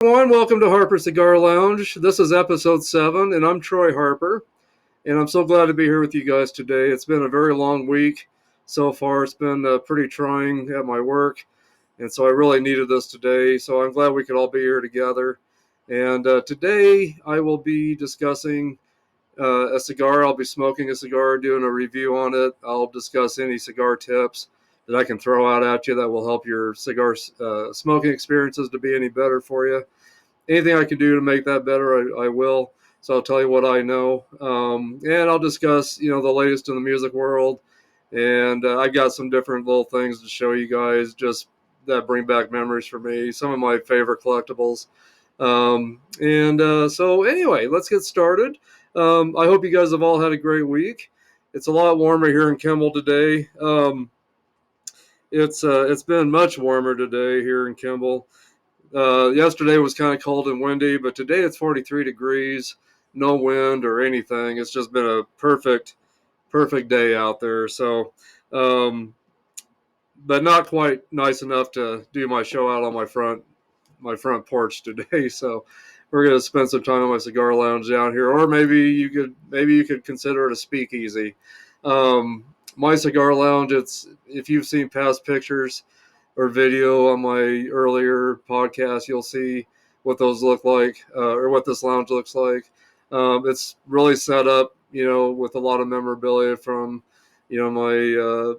Everyone, welcome to Harper Cigar Lounge. This is episode 7, and I'm Troy Harper, and I'm so glad to be here with you guys today. It's been a very long week so far. It's been pretty trying at my work, and so I really needed this today. So I'm glad we could all be here together. And today I will be discussing a cigar. I'll be smoking a cigar, doing a review on it. I'll discuss any cigar tips that I can throw out at you that will help your cigar smoking experiences to be any better for you. Anything I can do to make that better, I will. So I'll tell you what I know, and I'll discuss, the latest in the music world. And I've got some different little things to show you guys, just that bring back memories for me. Some of my favorite collectibles. So anyway, let's get started. I hope you guys have all had a great week. It's a lot warmer here in Kimball today. It's been much warmer today here in Kimball. Yesterday was kind of cold and windy, but today it's 43 degrees, no wind or anything. It's just been a perfect day out there. So, but not quite nice enough to do my show out on my front porch today. So we're gonna spend some time on my cigar lounge down here, or maybe you could consider it a speakeasy. My cigar lounge. It's if you've seen past pictures or video on my earlier podcast, you'll see what those look like, or what this lounge looks like. It's really set up, with a lot of memorabilia from, my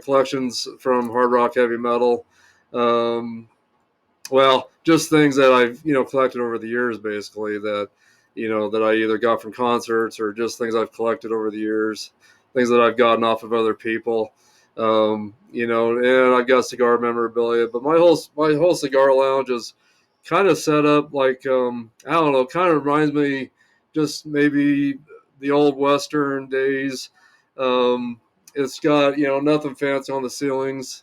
collections from hard rock, heavy metal. Um, well, just things that I've collected over the years, basically that I either got from concerts or just things I've collected over the years, things that I've gotten off of other people. And I've got cigar memorabilia, but my whole cigar lounge is kind of set up like I don't know, kind of reminds me just maybe the old Western days. It's got nothing fancy on the ceilings.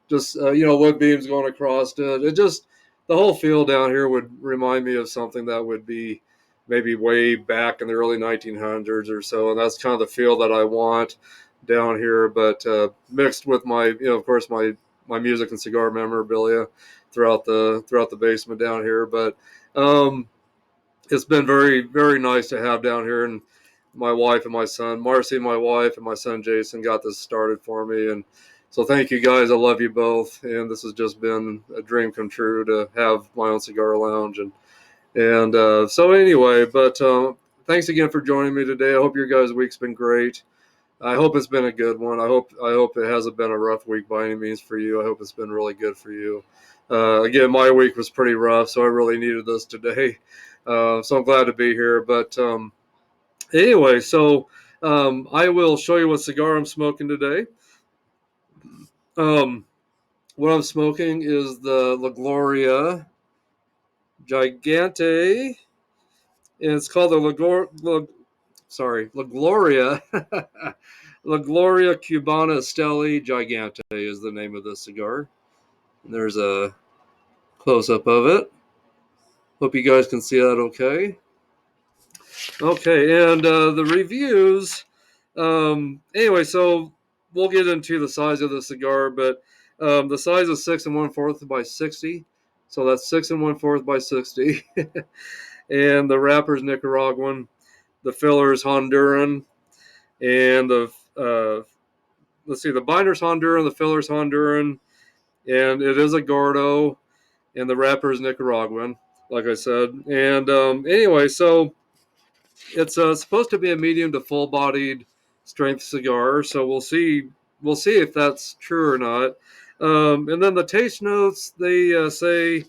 Just wood beams going across it. It just the whole feel down here would remind me of something that would be maybe way back in the early 1900s or so, and that's kind of the feel that I want down here. But mixed with my, of course, my music and cigar memorabilia throughout the basement down here. But it's been very very nice to have down here, and my wife and my son Marcy, my wife and my son Jacen got this started for me, and so thank you guys. I love you both, and this has just been a dream come true to have my own cigar lounge. And so anyway, but thanks again for joining me today. I hope your guys' week's been great. I hope it's been a good one. I hope it hasn't been a rough week by any means for you. I hope it's been really good for you. Again, my week was pretty rough, so I really needed this today. So I'm glad to be here. But anyway, so I will show you what cigar I'm smoking today. Um, what I'm smoking is the La Gloria Gigante, and it's called the La Gloria. La Gloria Cubana Esteli Gigante is the name of the cigar. And there's a close up of it. Hope you guys can see that okay. Okay, and the reviews. Anyway, so we'll get into the size of the cigar, but the size is 6 1/4 by 60. So that's 6 1/4 by 60. And the wrapper's Nicaraguan. The filler is Honduran. And the binder's Honduran, the filler's Honduran, and it is a Gordo, and the wrapper is Nicaraguan, like I said. And anyway, so it's supposed to be a medium to full-bodied strength cigar. So we'll see if that's true or not. And then the taste notes, they say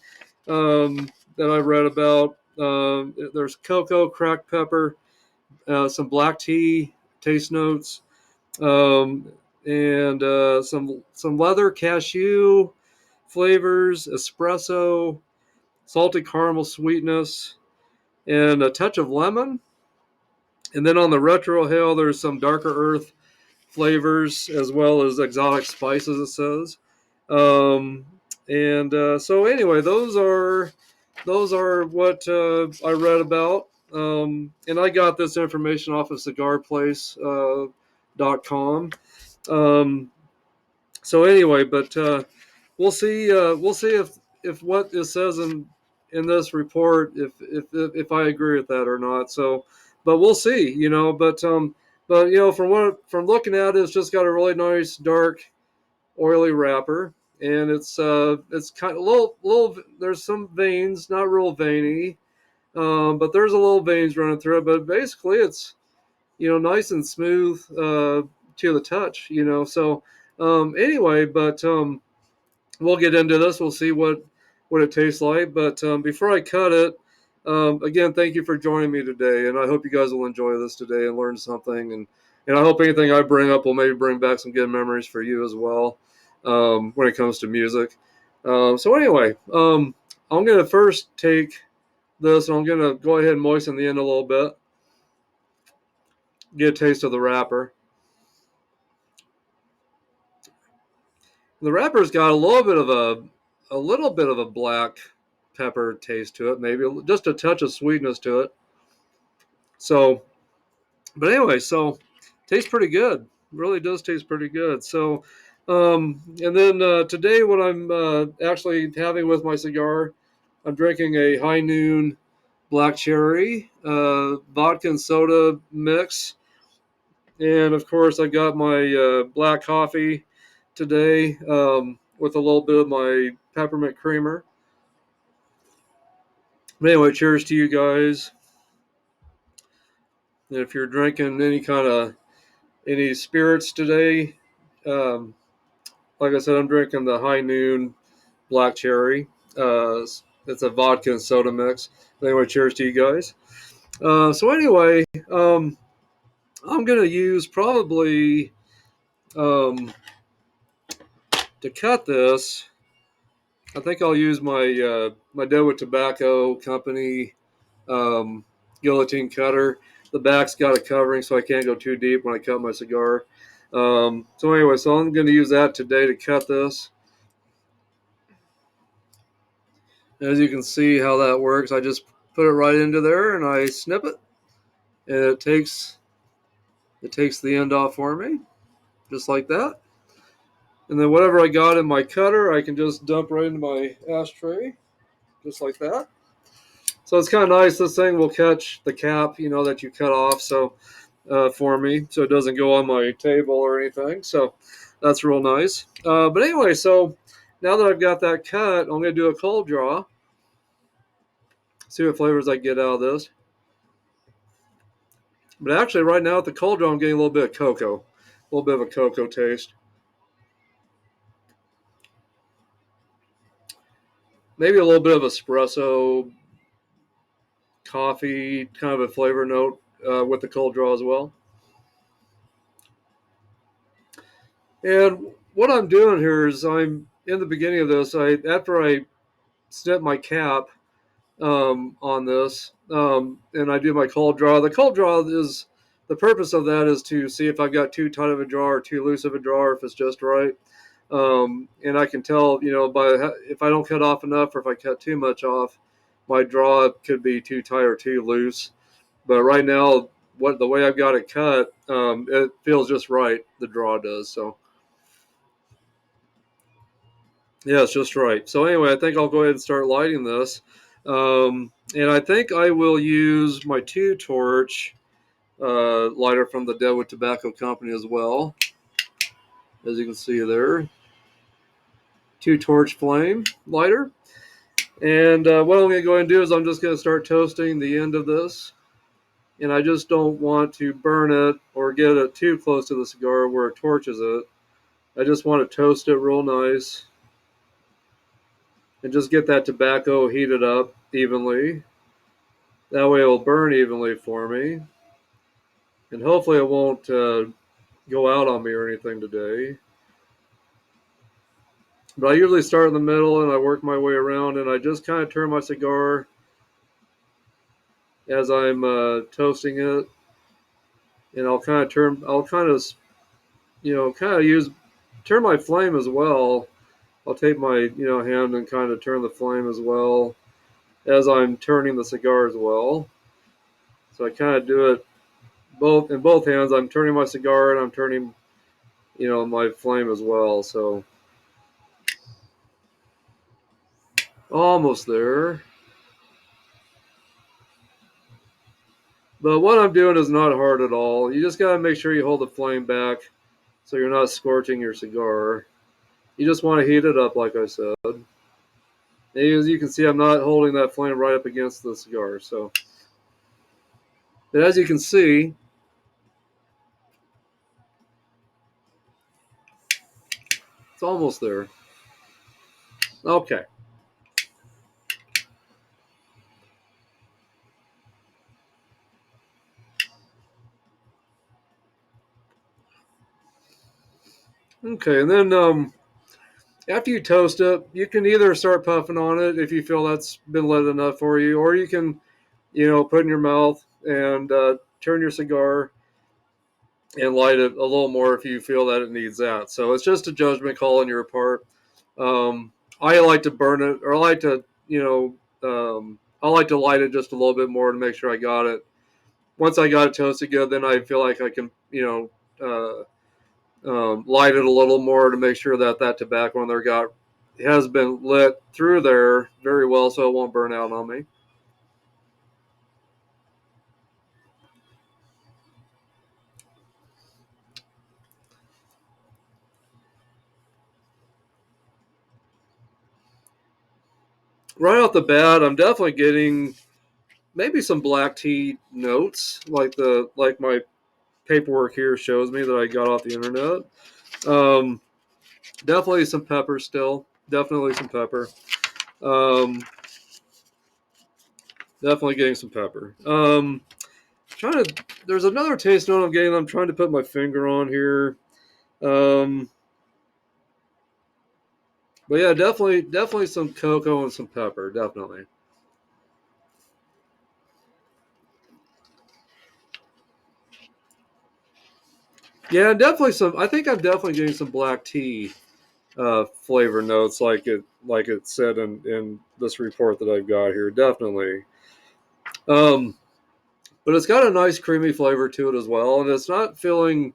that I read about. There's cocoa, cracked pepper, some black tea taste notes, um, and some leather cashew flavors, espresso, salted caramel sweetness, and a touch of lemon. And then on the retrohale, there's some darker earth flavors as well as exotic spices. It says, um, and so anyway, those are what I read about. And I got this information off of cigarplace.com. So anyway, but we'll see. We'll see if what it says in in this report if I agree with that or not. So, but we'll see. But from looking at it, it's just got a really nice dark oily wrapper, and it's kind of little. There's some veins, not real veiny, but there's a little veins running through it. But basically, it's nice and smooth to the touch. So anyway, but we'll get into this. We'll see what it tastes like. But before I cut it, again, thank you for joining me today, and I hope you guys will enjoy this today and learn something. And I hope anything I bring up will maybe bring back some good memories for you as well when it comes to music. So anyway, I'm gonna first take this, and I'm gonna go ahead and moisten the end a little bit, get a taste of the wrapper. The wrapper's got a little bit of a black pepper taste to it, maybe just a touch of sweetness to it. So, but anyway, so tastes pretty good. Really does taste pretty good. So, and then today, what I'm actually having with my cigar, I'm drinking a High Noon Black Cherry vodka and soda mix, and of course, I got my black coffee today with a little bit of my peppermint creamer. But anyway, cheers to you guys. And if you're drinking any spirits today, um, like I said, I'm drinking the High Noon Black Cherry. It's a vodka and soda mix. But anyway, cheers to you guys. So anyway, I'm gonna use probably um, to cut this. I think I'll use my Deadwood Tobacco Company um, guillotine cutter. The back's got a covering, so I can't go too deep when I cut my cigar. So anyway, so I'm going to use that today to cut this. As you can see how that works, I just put it right into there and I snip it, and it takes the end off for me, just like that. And then whatever I got in my cutter, I can just dump right into my ashtray, just like that. So it's kind of nice. This thing will catch the cap, that you cut off. So for me, so it doesn't go on my table or anything. So that's real nice. But anyway, so now that I've got that cut, I'm going to do a cold draw. See what flavors I get out of this. But actually, right now at the cold draw, I'm getting a little bit of cocoa, a little bit of a cocoa taste. Maybe a little bit of espresso, coffee, kind of a flavor note with the cold draw as well. And what I'm doing here is I'm in the beginning of this. After I snip my cap on this, and I do my cold draw. The cold draw is the purpose of that is to see if I've got too tight of a draw or too loose of a draw, or if it's just right. And I can tell, by if I don't cut off enough or if I cut too much off, my draw could be too tight or too loose. But right now, the way I've got it cut, it feels just right. The draw does so. Yeah, it's just right. So anyway, I think I'll go ahead and start lighting this. And I think I will use my 2-torch lighter from the Deadwood Tobacco Company as well. As you can see there, 2-torch flame lighter. And what I'm going to go ahead and do is I'm just going to start toasting the end of this. And I just don't want to burn it or get it too close to the cigar where it torches it. I just want to toast it real nice. And just get that tobacco heated up evenly. That way it will burn evenly for me. And hopefully it won't go out on me or anything today. But I usually start in the middle and I work my way around, and I just kind of turn my cigar as I'm toasting it. And I'll kind of turn my flame as well. I'll take my, hand and kind of turn the flame as well as I'm turning the cigar as well. So I kind of do it in both hands. I'm turning my cigar and I'm turning, my flame as well. So almost there. But what I'm doing is not hard at all. You just gotta make sure you hold the flame back so you're not scorching your cigar. You just want to heat it up, like I said. As you can see, I'm not holding that flame right up against the cigar. So, but as you can see, it's almost there. Okay. Okay, and then after you toast it, you can either start puffing on it if you feel that's been lit enough for you, or you can, put it in your mouth and turn your cigar and light it a little more if you feel that it needs that. So it's just a judgment call on your part. I like to burn it, or I like to, I like to light it just a little bit more to make sure I got it. Once I got it toasted good, then I feel like I can, light it a little more to make sure that that tobacco in there has been lit through there very well, so it won't burn out on me. Right off the bat, I'm definitely getting maybe some black tea notes, like my paperwork here shows me that I got off the internet. Um, Definitely some pepper still. Definitely some pepper. Um, Definitely getting some pepper. Trying to. There's another taste note I'm getting. I'm trying to put my finger on here. Um, but yeah, definitely some cocoa and some pepper. Definitely. Yeah, definitely some. I think I'm definitely getting some black tea flavor notes, like it said in this report that I've got here. Definitely. Um, but it's got a nice creamy flavor to it as well, and it's not feeling.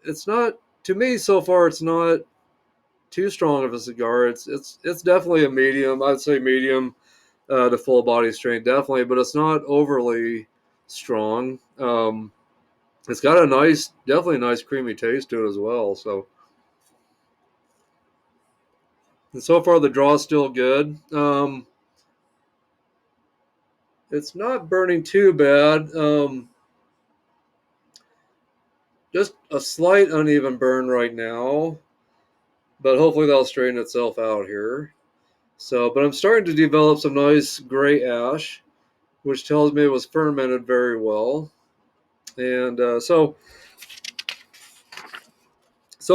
It's not to me so far. It's not too strong of a cigar. It's definitely a medium. I'd say medium to full body strain, definitely, but it's not overly strong. It's got a nice, definitely a nice creamy taste to it as well. So, and so far the draw's still good. It's not burning too bad. Just a slight uneven burn right now, but hopefully that'll straighten itself out here. So, but I'm starting to develop some nice gray ash, which tells me it was fermented very well. And so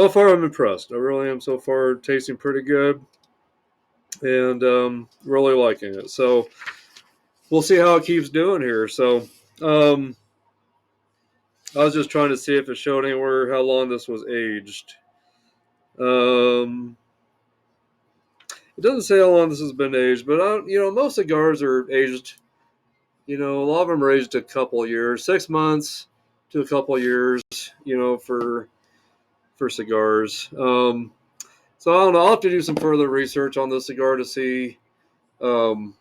far I'm impressed. I really am so far, tasting pretty good, and really liking it. So we'll see how it keeps doing here. So um, I was just trying to see if it showed anywhere how long this was aged. Um, it doesn't say how long this has been aged, but most cigars are aged. A lot of them are aged a couple of years, 6 months to a couple of years. For cigars. So I don't know. I'll have to do some further research on this cigar um,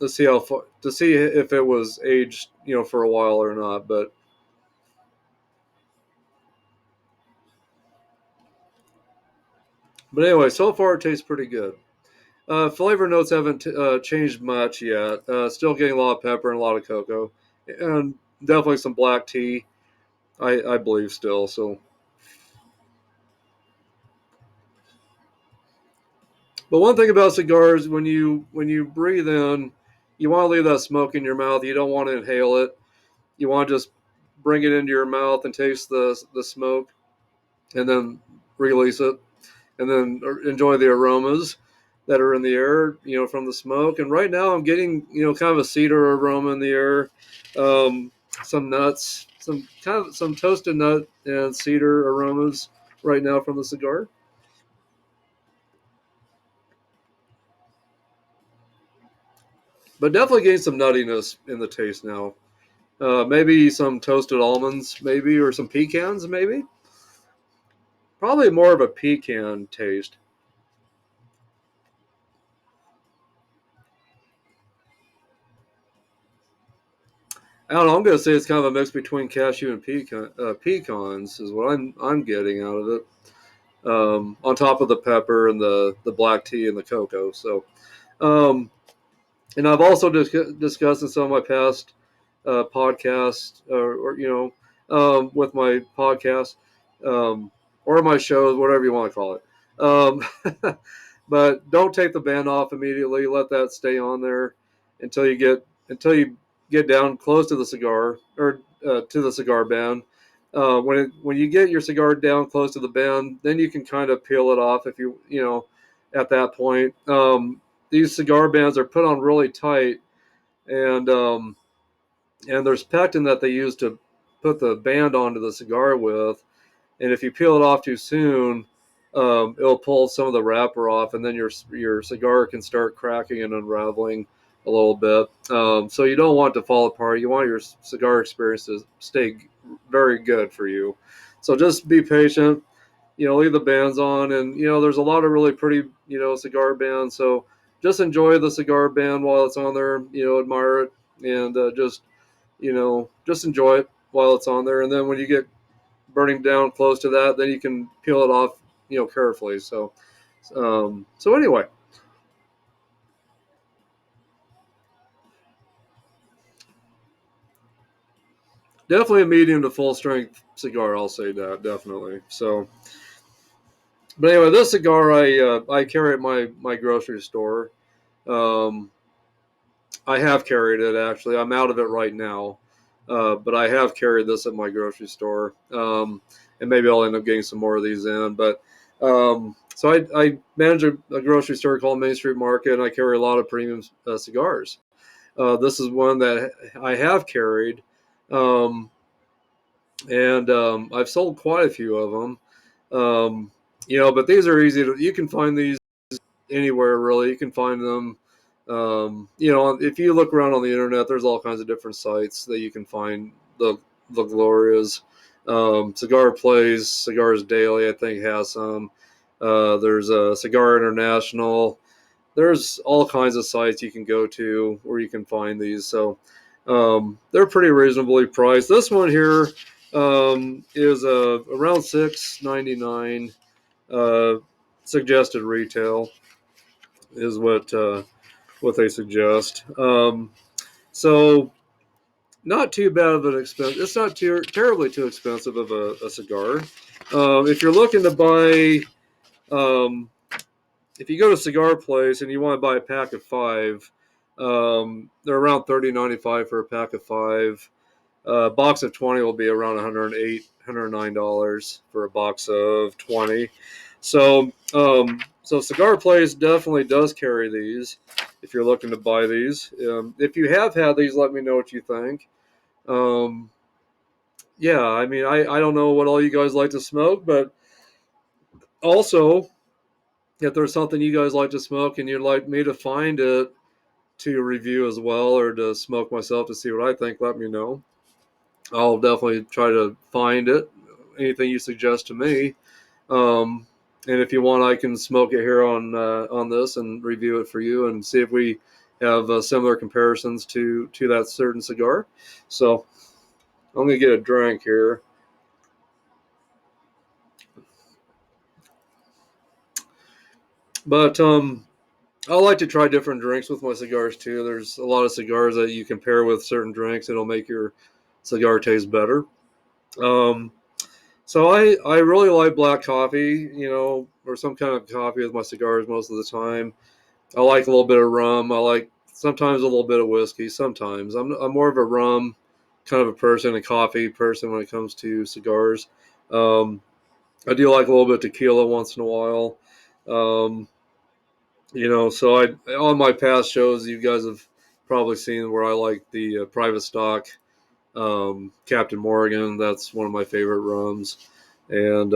to see if it was aged, for a while or not. But anyway, so far it tastes pretty good. Flavor notes haven't changed much yet. Still getting a lot of pepper and a lot of cocoa, and definitely some black tea. I believe still. So, but one thing about cigars, when you breathe in, you want to leave that smoke in your mouth. You don't want to inhale it. You want to just bring it into your mouth and taste the smoke, and then release it, and then enjoy the aromas that are in the air, from the smoke. And right now, I'm getting, kind of a cedar aroma in the air, um, some nuts, some toasted nut and cedar aromas right now from the cigar. But definitely getting some nuttiness in the taste now. Maybe some toasted almonds, maybe, or some pecans, maybe. Probably more of a pecan taste. I don't know. I'm gonna say it's kind of a mix between cashew and pecans is what I'm getting out of it. On top of the pepper and the black tea and the cocoa. So, um, and I've also discussed in some of my past podcasts, or with my podcast, or my shows, whatever you want to call it. But don't take the band off immediately. Let that stay on there until you get down close to the cigar, or to the cigar band. When you get your cigar down close to the band, then you can kind of peel it off if at that point. These cigar bands are put on really tight, and there's pectin that they use to put the band onto the cigar with, and if you peel it off too soon, it'll pull some of the wrapper off, and then your cigar can start cracking and unraveling a little bit. So you don't want it to fall apart. You want your cigar experience to stay very good for you. So just be patient. Leave the bands on, and there's a lot of really pretty cigar bands. So just enjoy the cigar band while it's on there. Admire it, and just enjoy it while it's on there. And then when you get burning down close to that, then you can peel it off, carefully. So anyway, definitely a medium to full strength cigar. I'll say that definitely. So, but anyway, this cigar I carry at my grocery store. Um, I have carried it actually. I'm out of it right now, but I have carried this at my grocery store, and maybe I'll end up getting some more of these in. But so I manage a grocery store called Main Street Market, and I carry a lot of premium cigars. This is one that I have carried, um, and I've sold quite a few of them. But these are easy to. You can find these anywhere really. You can find them. If you look around on the internet, there's all kinds of different sites that you can find the Glorias. Cigar Plays, Cigars Daily, I think has some. There's a Cigar International. There's all kinds of sites you can go to where you can find these. So they're pretty reasonably priced. This one here is around $6.99 suggested retail is what they suggest. So not too bad of an expense. It's not terribly too expensive of a cigar. If you're looking to buy, um, if you go to a cigar place and you want to buy a pack of five, they're around $30.95 for a pack of five. A box of 20 will be around $108, $109 for a box of 20. So Cigar Place definitely does carry these if you're looking to buy these. If you have had these, let me know what you think. Um, yeah, I mean, I don't know what all you guys like to smoke, but also, if there's something you guys like to smoke and you'd like me to find it to review as well, or to smoke myself to see what I think, let me know. I'll definitely try to find it. Anything you suggest to me. Um, and if you want, I can smoke it here on this and review it for you and see if we have similar comparisons to that certain cigar. So I'm gonna get a drink here, but I like to try different drinks with my cigars too. There's a lot of cigars that you can pair with certain drinks. It'll make your cigar taste better. Um, so I really like black coffee, or some kind of coffee with my cigars most of the time. I like a little bit of rum. I like sometimes a little bit of whiskey. Sometimes I'm more of a rum kind of a person, a coffee person when it comes to cigars. Um, I do like a little bit of tequila once in a while. Um, so I on my past shows, you guys have probably seen where I like the private stock Captain Morgan. That's one of my favorite rums. And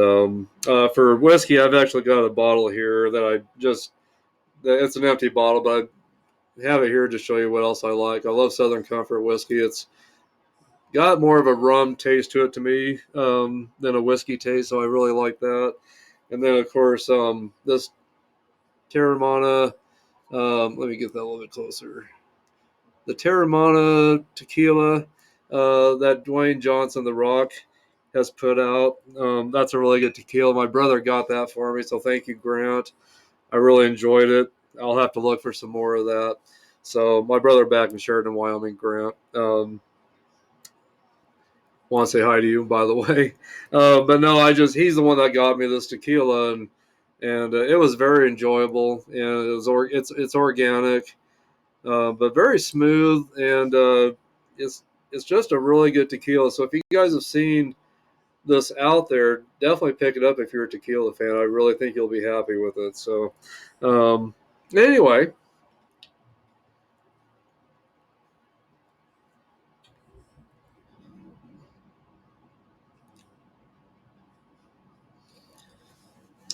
for whiskey, I've actually got a bottle here that I just. It's an empty bottle, but I have it here to show you what else I like. I love Southern Comfort whiskey. It's got more of a rum taste to it to me than a whiskey taste, so I really like that. And then, of course, this Terramana. Let me get that a little bit closer. The Terramana tequila. that Dwayne Johnson, The Rock, has put out. That's a really good tequila. My brother got that for me, so thank you, Grant. I really enjoyed it. I'll have to look for some more of that. So my brother back in Sheridan, Wyoming, Grant. Want to say hi to you, by the way. But no, he's the one that got me this tequila, and it was very enjoyable, and it's organic, but very smooth, and it's just a really good tequila. So if you guys have seen this out there, definitely pick it up if you're a tequila fan. I really think you'll be happy with it. So um, anyway,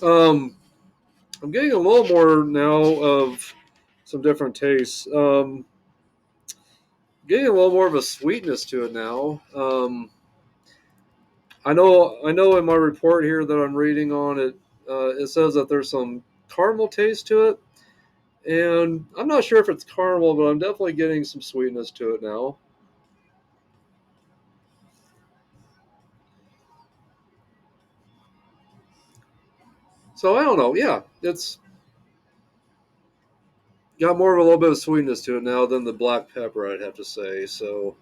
um, I'm getting a little more now of some different tastes. Getting a little more of a sweetness to it now. I know in my report here that I'm reading on it, it says that there's some caramel taste to it, and I'm not sure if it's caramel, but I'm definitely getting some sweetness to it now. So I don't know. Yeah, it's got more of a little bit of sweetness to it now than the black pepper, I'd have to say. So,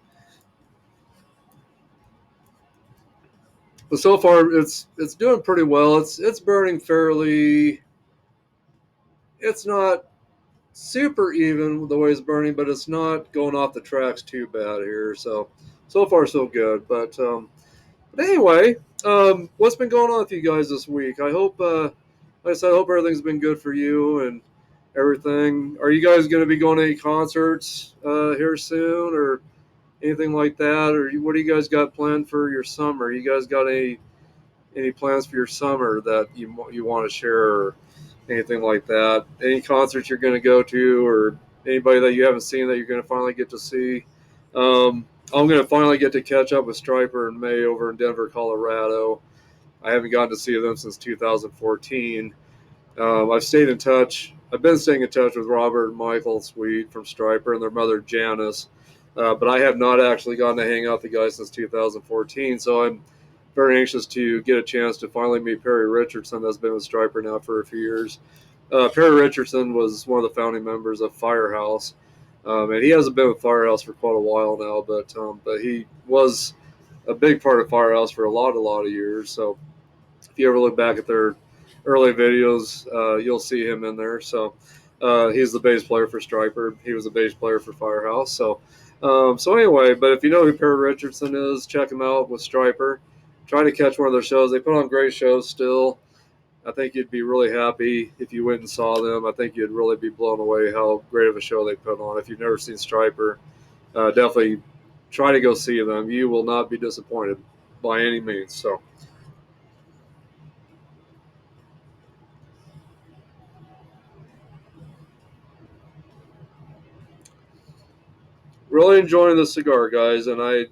but so far it's doing pretty well. It's burning fairly. It's not super even the way it's burning, but it's not going off the tracks too bad here. So far so good. But anyway, what's been going on with you guys this week? I hope, like I said, I hope everything's been good for you and everything. Are you guys going to be going to any concerts here soon, or anything like that? Or what do you guys got planned for your summer? You guys got any plans for your summer that you want to share, or anything like that? Any concerts you're going to go to, or anybody that you haven't seen that you're going to finally get to see? I'm going to finally get to catch up with Striper in May over in Denver, Colorado. I haven't gotten to see them since 2014. I've stayed in touch. I've been staying in touch with Robert and Michael Sweet from Striper and their mother Janice, but I have not actually gotten to hang out with the guys since 2014. So I'm very anxious to get a chance to finally meet Perry Richardson, that's been with Striper now for a few years. Perry Richardson was one of the founding members of Firehouse, and he hasn't been with Firehouse for quite a while now, but he was a big part of Firehouse for a lot of years. So if you ever look back at their early videos, you'll see him in there. So he's the bass player for Striper. He was a bass player for Firehouse. So anyway, but if you know who Perry Richardson is, check him out with Striper. Try to catch one of their shows. They put on great shows still. I think you'd be really happy if you went and saw them. I think you'd really be blown away how great of a show they put on. If you've never seen Striper, definitely try to go see them. You will not be disappointed by any means. So really enjoying the cigar, guys, and I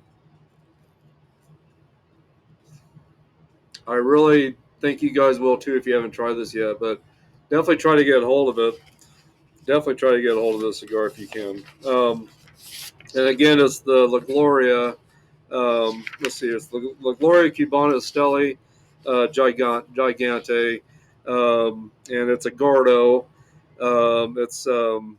really think you guys will too if you haven't tried this yet. But definitely try to get a hold of it. Definitely try to get a hold of this cigar if you can. And again, it's the La Gloria. Let's see, it's La Gloria Cubana Esteli Gigante, and it's a Gordo. Um, it's um,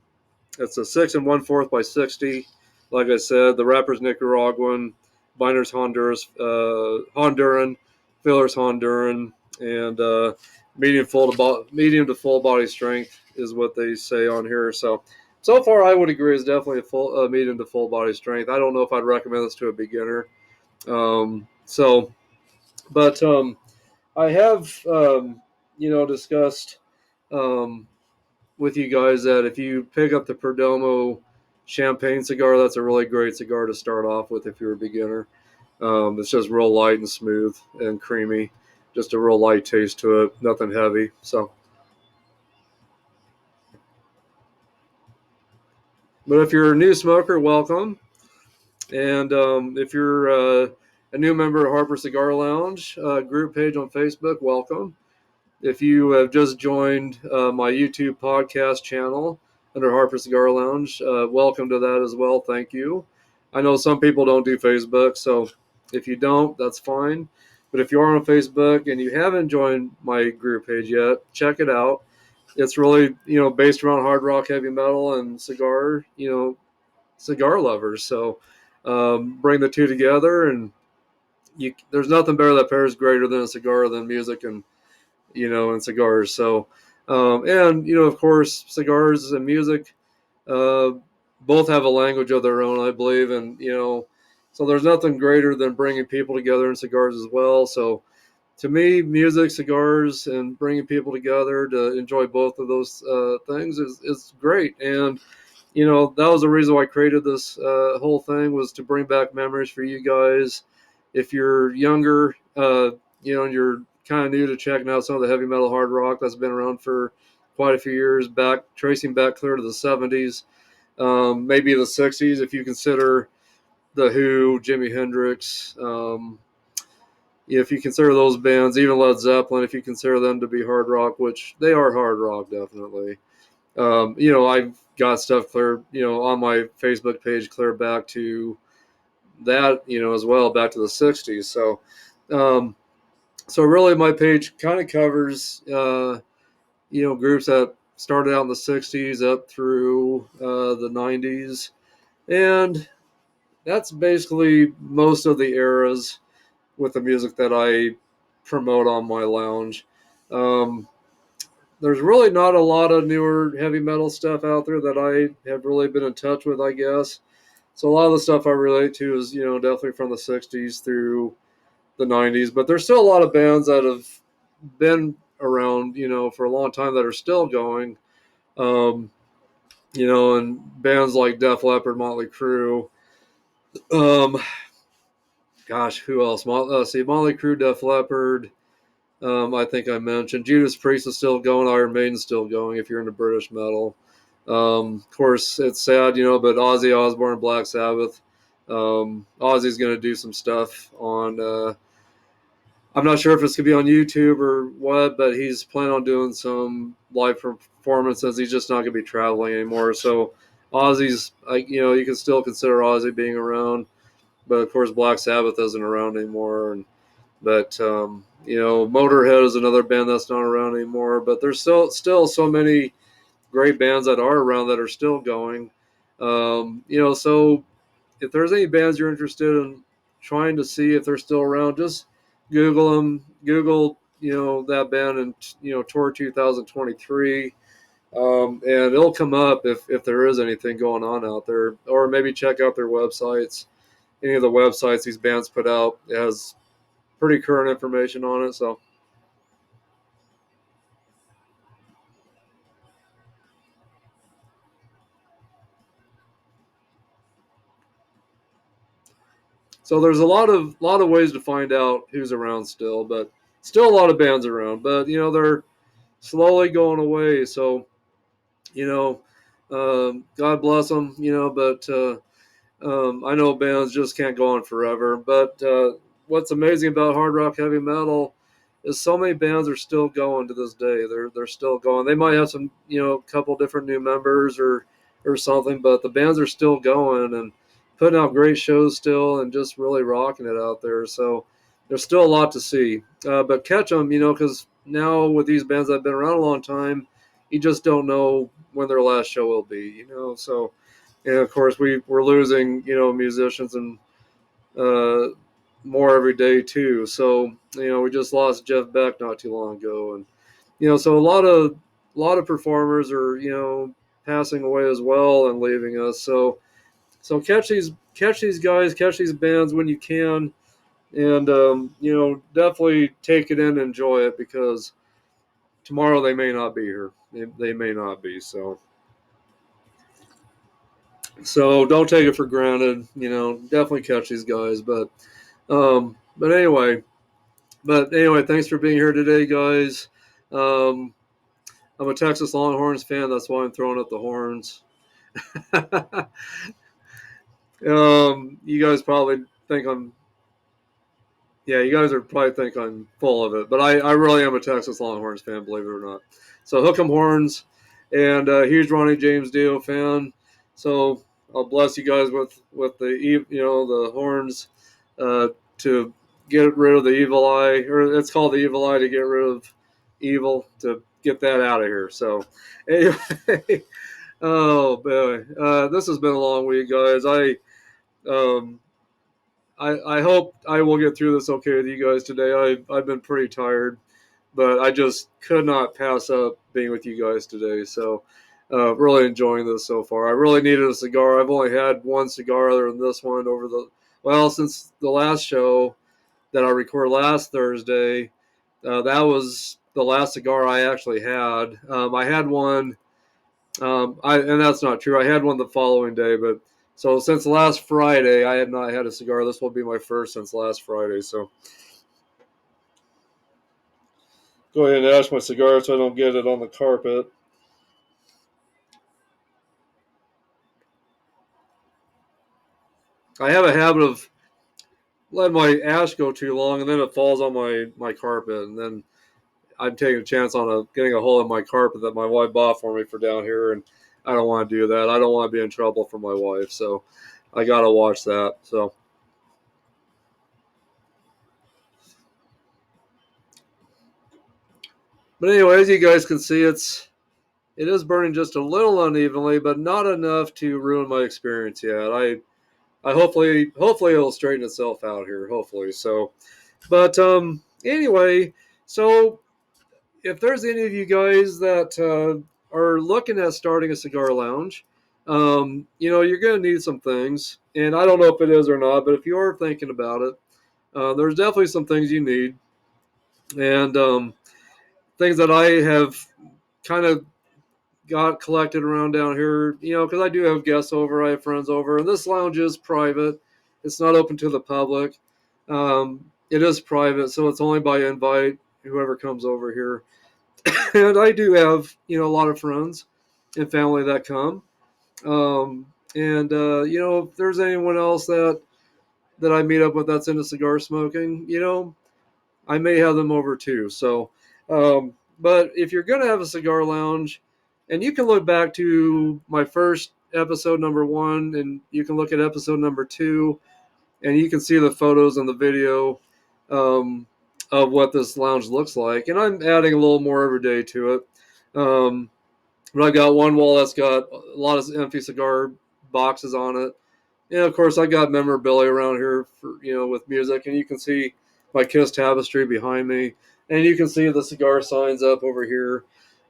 it's a 6 1/4 by 60. Like I said, the wrapper's Nicaraguan, binder's Honduran, filler's Honduran, and medium to full body strength is what they say on here. So far, I would agree it's definitely a full medium to full body strength. I don't know if I'd recommend this to a beginner. So, but I have discussed um, with you guys that if you pick up the Perdomo champagne cigar, that's a really great cigar to start off with if you're a beginner. It's just real light and smooth and creamy, just a real light taste to it, nothing heavy. So, but if you're a new smoker, welcome. And if you're a new member of Harper Cigar Lounge group page on Facebook, welcome. If you have just joined my YouTube podcast channel under Harper Cigar Lounge, welcome to that as well. Thank you. I know some people don't do Facebook, so if you don't, that's fine. But if you are on Facebook and you haven't joined my group page yet, check it out. It's really, based around hard rock, heavy metal, and cigar lovers. So bring the two together, and there's nothing better that pairs greater than a cigar than music and cigars. So, and of course, cigars and music uh, both have a language of their own, I believe, and so there's nothing greater than bringing people together in cigars as well. So, to me, music, cigars, and bringing people together to enjoy both of those things is great. And that was the reason why I created this whole thing, was to bring back memories for you guys. If you're younger, and you're kind of new to checking out some of the heavy metal hard rock that's been around for quite a few years, tracing back clear to the 70s, maybe the 60s, if you consider the Who, Jimi Hendrix, if you consider those bands, even Led Zeppelin, if you consider them to be hard rock, which they are hard rock, definitely. I've got stuff clear, on my Facebook page clear back to that, as well, back to the 60s. Um, so really my page kind of covers, groups that started out in the 60s up through the 90s. And that's basically most of the eras with the music that I promote on my lounge. Um, there's really not a lot of newer heavy metal stuff out there that I have really been in touch with, I guess. So a lot of the stuff I relate to is, definitely from the 60s through the 90s. But there's still a lot of bands that have been around, for a long time that are still going. Um, and bands like Def Leppard, Motley Crue. Um, gosh, who else? Motley Crue, Def Leppard. I think I mentioned Judas Priest is still going. Iron Maiden's still going. If you're into British metal, of course it's sad, but Ozzy Osbourne, Black Sabbath. Ozzy's going to do some stuff on. I'm not sure if it's going to be on YouTube or what, but he's planning on doing some live performances. He's just not going to be traveling anymore. So Ozzy's, you can still consider Ozzy being around, but of course Black Sabbath isn't around anymore. But Motorhead is another band that's not around anymore. But there's still so many great bands that are around that are still going. So if there's any bands you're interested in trying to see if they're still around, just Google them. Google that band in tour 2023. And it'll come up if there is anything going on out there, or maybe check out their websites. Any of the websites these bands put out has pretty current information on it. So there's a lot of ways to find out who's around still, but still a lot of bands around. But they're slowly going away. So God bless them. But I know bands just can't go on forever. But what's amazing about hard rock heavy metal is so many bands are still going to this day. They're still going. They might have some couple different new members or something, but the bands are still going and putting out great shows still and just really rocking it out there. So there's still a lot to see. But catch them, because now with these bands that have been around a long time, you just don't know when their last show will be. So and of course we're losing musicians and uh, more every day too. So we just lost Jeff Beck not too long ago, and so a lot of performers are passing away as well and leaving us. So catch these guys, catch these bands when you can, and definitely take it in and enjoy it, because tomorrow they may not be here. They may not be. So don't take it for granted. Definitely catch these guys. But anyway, thanks for being here today, guys. Um, I'm a Texas Longhorns fan. That's why I'm throwing up the horns. You guys probably think I'm. Yeah, you guys are probably think I'm full of it, but I really am a Texas Longhorns fan, believe it or not. So hook 'em horns, and huge Ronnie James Dio fan. So I'll bless you guys with the horns to get rid of the evil eye, or it's called the evil eye, to get rid of evil, to get that out of here. So anyway, oh boy, this has been a long week, guys. Um, I hope I will get through this okay with you guys today. I've been pretty tired, but I just could not pass up being with you guys today. So, really enjoying this so far. I really needed a cigar. I've only had one cigar other than this one since the last show that I recorded last Thursday. That was the last cigar I actually had. I had one. And that's not true. I had one the following day, but so since last Friday, I had not had a cigar. This will be my first since last Friday. So go ahead and ash my cigar so I don't get it on the carpet. I have a habit of letting my ash go too long, and then it falls on my carpet, and then I'm taking a chance on getting a hole in my carpet that my wife bought for me for down here, and I don't want to do that. I don't want to be in trouble for my wife, so I gotta watch that. So, but anyway, as you guys can see, it is burning just a little unevenly, but not enough to ruin my experience yet. I hopefully it'll straighten itself out here. Hopefully, so. But anyway, so if there's any of you guys that are looking at starting a cigar lounge, you're going to need some things, and I don't know if it is or not, but if you are thinking about it, there's definitely some things you need, and things that I have kind of got collected around down here, because I do have guests over, I have friends over, and this lounge is private. It's not open to the public. It is private, so it's only by invite, whoever comes over here. And I do have, a lot of friends and family that come. And if there's anyone else that I meet up with that's into cigar smoking, I may have them over too. So, but if you're going to have a cigar lounge, and you can look back to my first episode number 1, and you can look at episode number 2, and you can see the photos and the video of what this lounge looks like. And I'm adding a little more every day to it. But I got one wall that's got a lot of empty cigar boxes on it. And of course, I got memorabilia around here for, with music, and you can see my Kiss tapestry behind me, and you can see the cigar signs up over here.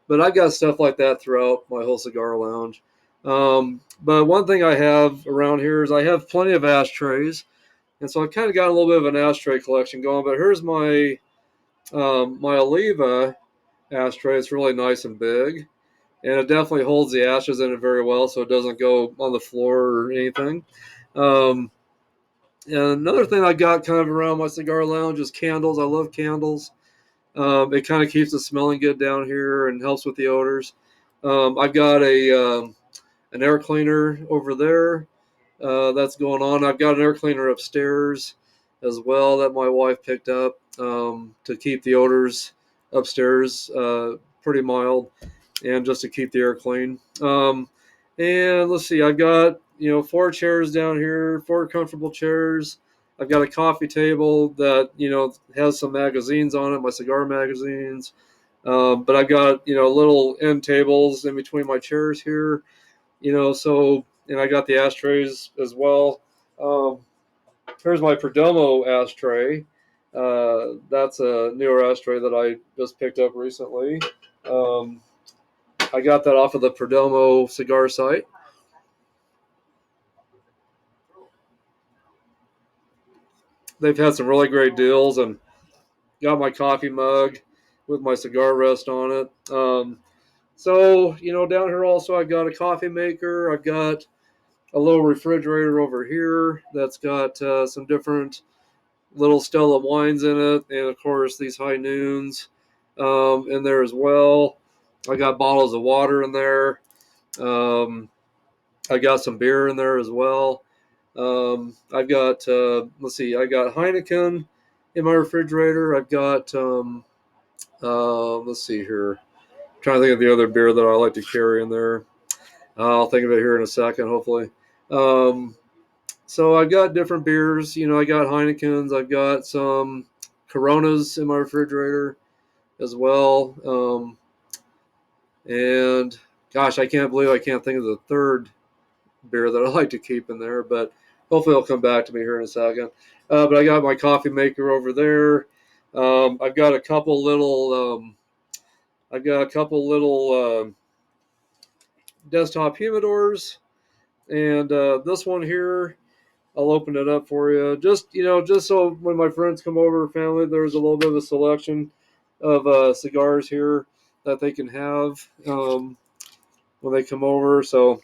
But I've got stuff like that throughout my whole cigar lounge. But one thing I have around here is I have plenty of ashtrays, and so I kind of got a little bit of an ashtray collection going. But here's my Oliva ashtray. It's really nice and big, and it definitely holds the ashes in it very well, so it doesn't go on the floor or anything. Um, and another thing I got kind of around my cigar lounge is candles. I love candles. It kind of keeps it smelling good down here and helps with the odors. I've got an air cleaner over there that's going on. I've got an air cleaner upstairs as well that my wife picked up to keep the odors upstairs pretty mild, and just to keep the air clean. And let's see, I've got 4 chairs down here, 4 comfortable chairs. I've got a coffee table that has some magazines on it, my cigar magazines. But I've got little end tables in between my chairs here. So, and I got the ashtrays as well. Um, Here's my Perdomo ashtray. That's a newer ashtray that I just picked up recently. Um, I got that off of the Perdomo cigar site. They've had some really great deals, and got my coffee mug with my cigar rest on it. So, down here also I've got a coffee maker. I've got a little refrigerator over here that's got some different little Stella wines in it, and of course these high noons in there as well. I got bottles of water in there. I got some beer in there as well. I've got let's see, I got Heineken in my refrigerator. I've got let's see here. I'm trying to think of the other beer that I like to carry in there. I'll think of it here in a second, hopefully. So I've got different beers. I got Heinekens. I've got some Coronas in my refrigerator as well. And gosh, I can't believe I can't think of the third beer that I like to keep in there, but hopefully it'll come back to me here in a second. But I got my coffee maker over there. I've got a couple little. Desktop humidors, and this one here, I'll open it up for you. Just so when my friends come over, family, there's a little bit of a selection of cigars here that they can have when they come over. So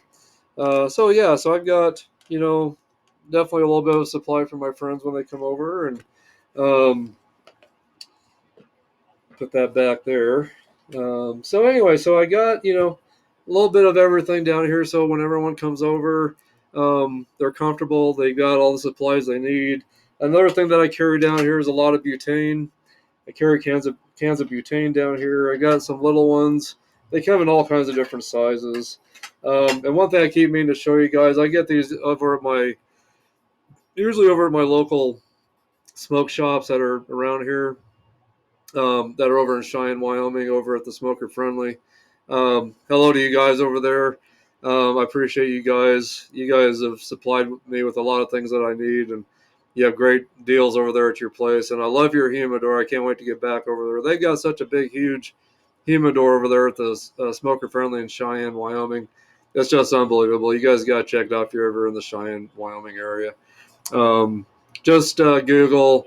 I've got definitely a little bit of supply for my friends when they come over, and um, put that back there. So anyway, so I got a little bit of everything down here. So when everyone comes over, they're comfortable. They got all the supplies they need. Another thing that I carry down here is a lot of butane. I carry cans of butane down here. I got some little ones. They come in all kinds of different sizes. And one thing I keep meaning to show you guys, I get these usually over at my local smoke shops that are around here, that are over in Cheyenne, Wyoming, over at the Smoker Friendly. Hello to you guys over there. I appreciate you guys. You guys have supplied me with a lot of things that I need, and you have great deals over there at your place. And I love your humidor. I can't wait to get back over there. They've got such a big, huge humidor over there at the Smoker Friendly in Cheyenne, Wyoming. It's just unbelievable. You guys got checked out if you're ever in the Cheyenne, Wyoming area. Um, just Google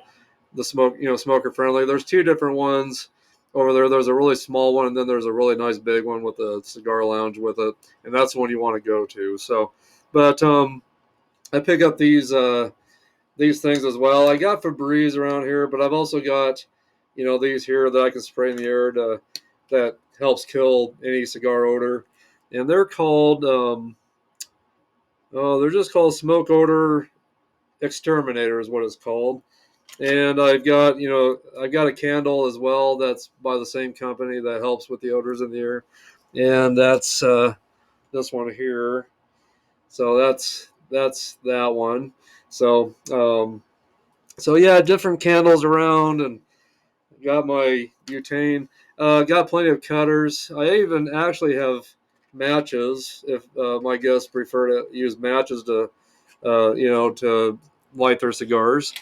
the Smoker Friendly. There's two different ones over there. There's a really small one, and then there's a really nice big one with a cigar lounge with it, and that's the one you want to go to. So, but I pick up these things as well. I got Febreze around here, but I've also got these here that I can spray in the air that helps kill any cigar odor, and they're called they're just called smoke odor exterminator is what it's called. And I've got a candle as well that's by the same company that helps with the odors in the air, and that's this one here. So that's that one. So yeah, different candles around, and got my butane. Got plenty of cutters. I even actually have matches if my guests prefer to use matches to light their cigars.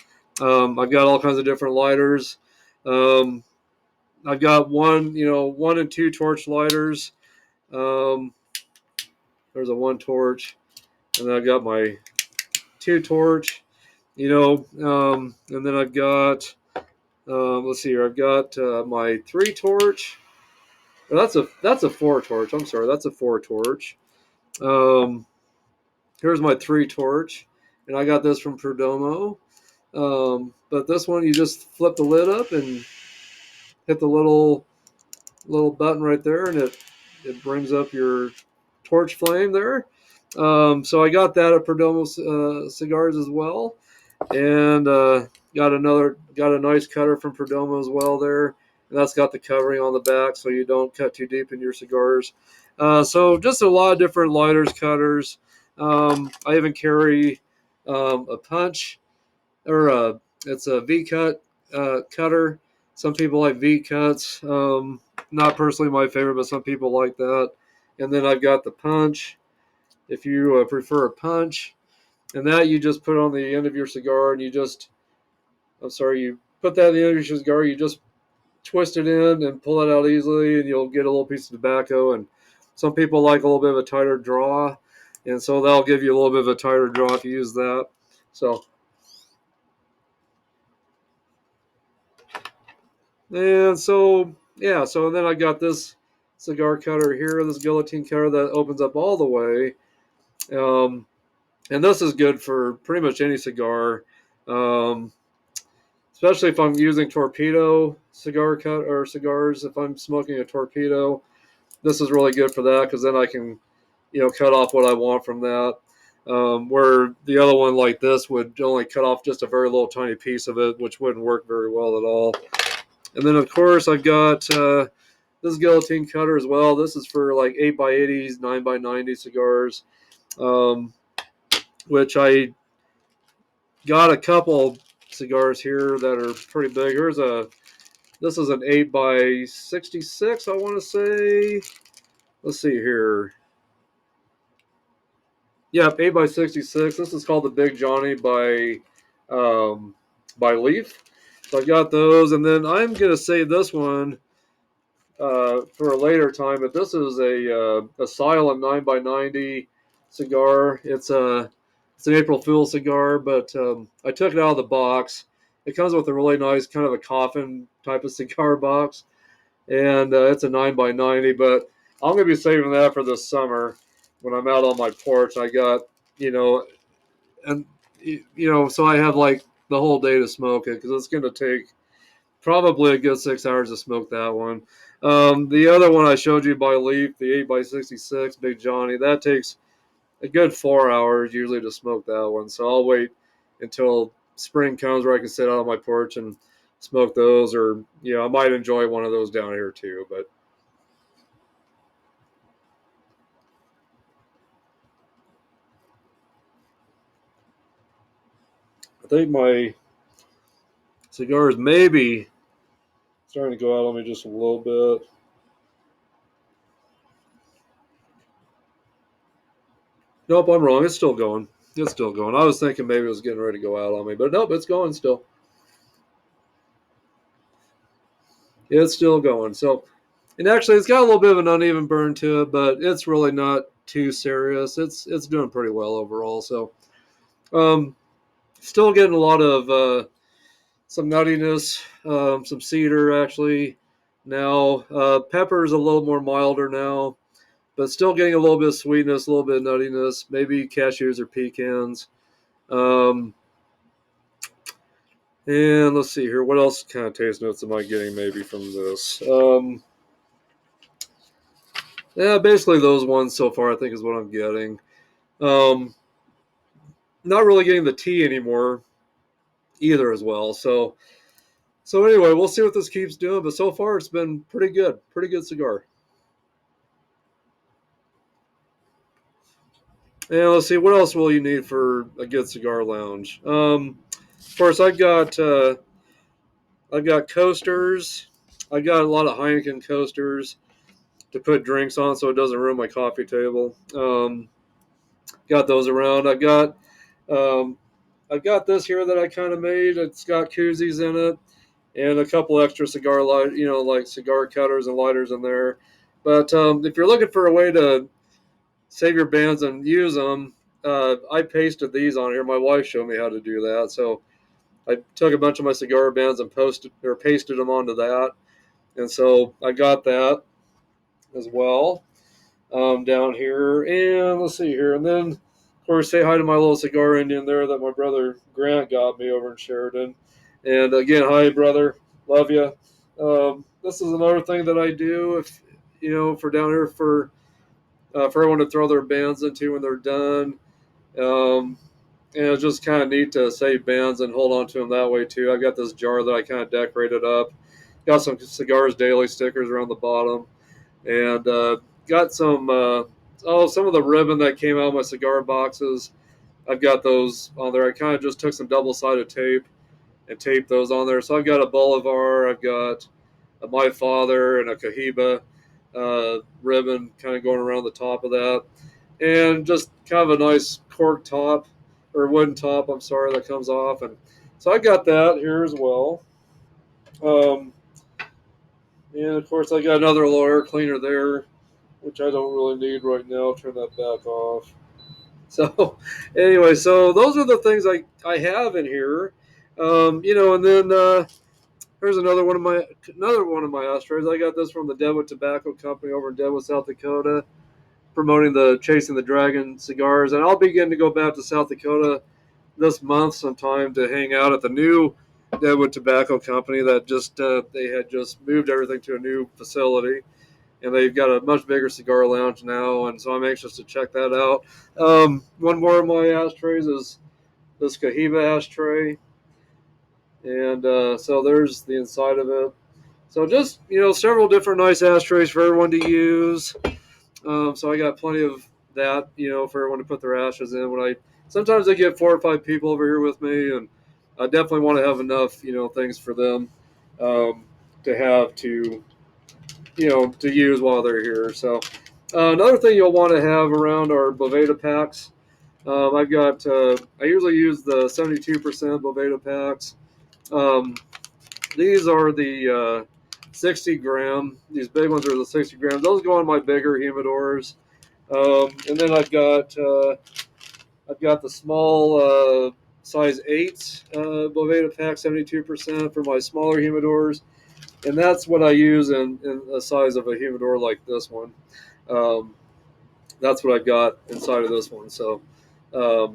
I've got all kinds of different lighters. Um, I've got one and two torch lighters. Um, there's a one torch, and then I've got my two torch. And then I've got let's see here. I've got my three torch. That's a four torch. I'm sorry, that's a four torch. Um, here's my three torch, and I got this from Perdomo. But this one, you just flip the lid up and hit the little button right there, and it brings up your torch flame there. So I got that at Perdomo Cigars as well, and got a nice cutter from Perdomo as well there, and that's got the covering on the back so you don't cut too deep in your cigars. So just a lot of different lighters, cutters. I even carry a punch, or it's a V cut cutter. Some people like V cuts. Not personally my favorite, but some people like that. And then I've got the punch. If you prefer a punch, and that you just put on the end of your cigar, and you put that in the end of your cigar. You just twist it in and pull it out easily, and you'll get a little piece of tobacco. And some people like a little bit of a tighter draw, and so that'll give you a little bit of a tighter draw if you use that. So And so, yeah, so then I got this cigar cutter here, this guillotine cutter that opens up all the way. Um, and this is good for pretty much any cigar, um, especially if I'm using torpedo cigar cut or cigars. If I'm smoking a torpedo, this is really good for that because then I can, cut off what I want from that. Where the other one like this would only cut off just a very little tiny piece of it, which wouldn't work very well at all. And then, of course, I've got this guillotine cutter as well. This is for like 8x80s, 9x90 cigars. Um, which I got a couple cigars here that are pretty big. This is an 8x66, I want to say. Let's see here. Yep, 8x66. This is called the Big Johnny um, by Leaf. So I got those, and then I'm gonna save this one for a later time. But this is a Silent 9x90 cigar. It's an April Fool cigar, but I took it out of the box. It comes with a really nice kind of a coffin type of cigar box, and it's a 9x90. But I'm gonna be saving that for this summer when I'm out on my porch. I got you know, and so I have like the whole day to smoke it because it's gonna take probably a good 6 hours to smoke that one. The other one I showed you by Leaf, the 8x66 Big Johnny, that takes a good 4 hours usually to smoke that one. So I'll wait until spring comes where I can sit out on my porch and smoke those, or I might enjoy one of those down here too. But I think my cigar is maybe starting to go out on me just a little bit. Nope, I'm wrong. It's still going. It's still going. I was thinking maybe it was getting ready to go out on me, but nope, it's going still. It's still going. So, and actually, it's got a little bit of an uneven burn to it, but it's really not too serious. It's doing pretty well overall. So, um, still getting a lot of some nuttiness, some cedar actually. Now, pepper's a little more milder now, but still getting a little bit of sweetness, a little bit of nuttiness, maybe cashews or pecans. Um, and let's see here, what else kind of taste notes am I getting maybe from this? Yeah, basically those ones so far I think is what I'm getting. Um, Not really getting the tea anymore either as well. So anyway, we'll see what this keeps doing. But so far it's been pretty good cigar. And let's see what else will you need for a good cigar lounge. Of course I've got coasters. I got a lot of Heineken coasters to put drinks on so it doesn't ruin my coffee table. Got those around. Um, I've got this here that I kind of made. It's got koozies in it and a couple extra cigar light, like cigar cutters and lighters in there. But if you're looking for a way to save your bands and use them, I pasted these on here. My wife showed me how to do that, so I took a bunch of my cigar bands and pasted them onto that, and so I got that as well down here. And let's see here, and then of course say hi to my little cigar Indian there that my brother Grant got me over in Sheridan. And again, hi brother, love you. This is another thing that I do if for down here for everyone to throw their bands into when they're done. Um, and it's just kind of neat to save bands and hold on to them that way too. I got this jar that I kind of decorated up. Got some Cigars Daily stickers around the bottom, and got some of the ribbon that came out of my cigar boxes. I've got those on there. I kind of just took some double-sided tape and taped those on there. So I've got a Bolivar, I've got a My Father, and a Cohiba ribbon kind of going around the top of that, and just kind of a nice cork top or wooden top. I'm sorry, that comes off, and so I got that here as well. Um, and of course, I got another little air cleaner there, which I don't really need right now. I'll turn that back off. So, anyway, so those are the things I have in here. And then here's another one of my ashtrays. I got this from the Deadwood Tobacco Company over in Deadwood, South Dakota, promoting the Chasing the Dragon cigars. And I'll be getting to go back to South Dakota this month sometime to hang out at the new Deadwood Tobacco Company that they had just moved everything to a new facility, and they've got a much bigger cigar lounge now, and so I'm anxious to check that out. One more of my ashtrays is this Cohiba ashtray, and so there's the inside of it. So just several different nice ashtrays for everyone to use. So I got plenty of that for everyone to put their ashes in when I sometimes I get 4 or 5 people over here with me, and I definitely want to have enough, things for them um, to have to use while they're here. So another thing you'll want to have around are Boveda packs. I usually use the 72% Boveda packs. Um, these are the 60 gram. These big ones are the 60 grams. Those go on my bigger humidors. And then I've got the small size 8 Boveda pack, 72% for my smaller humidors. And that's what I use in a size of a humidor like this one. Um, that's what I've got inside of this one. So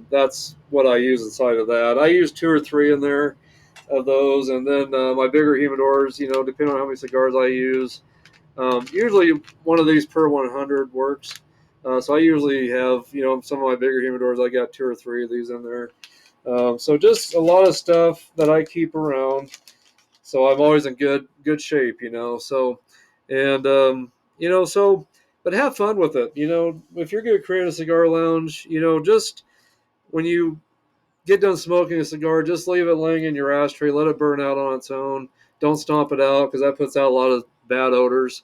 that's what I use inside of that. I use 2 or 3 in there of those, and then my bigger humidors. Depending on how many cigars I use, usually one of these per 100 works. So I usually have, some of my bigger humidors. I got 2 or 3 of these in there. So just a lot of stuff that I keep around. So I'm always in good shape. So, and so, but have fun with it. If you're going to create a cigar lounge, just when you get done smoking a cigar, just leave it laying in your ashtray. Let it burn out on its own. Don't stomp it out because that puts out a lot of bad odors,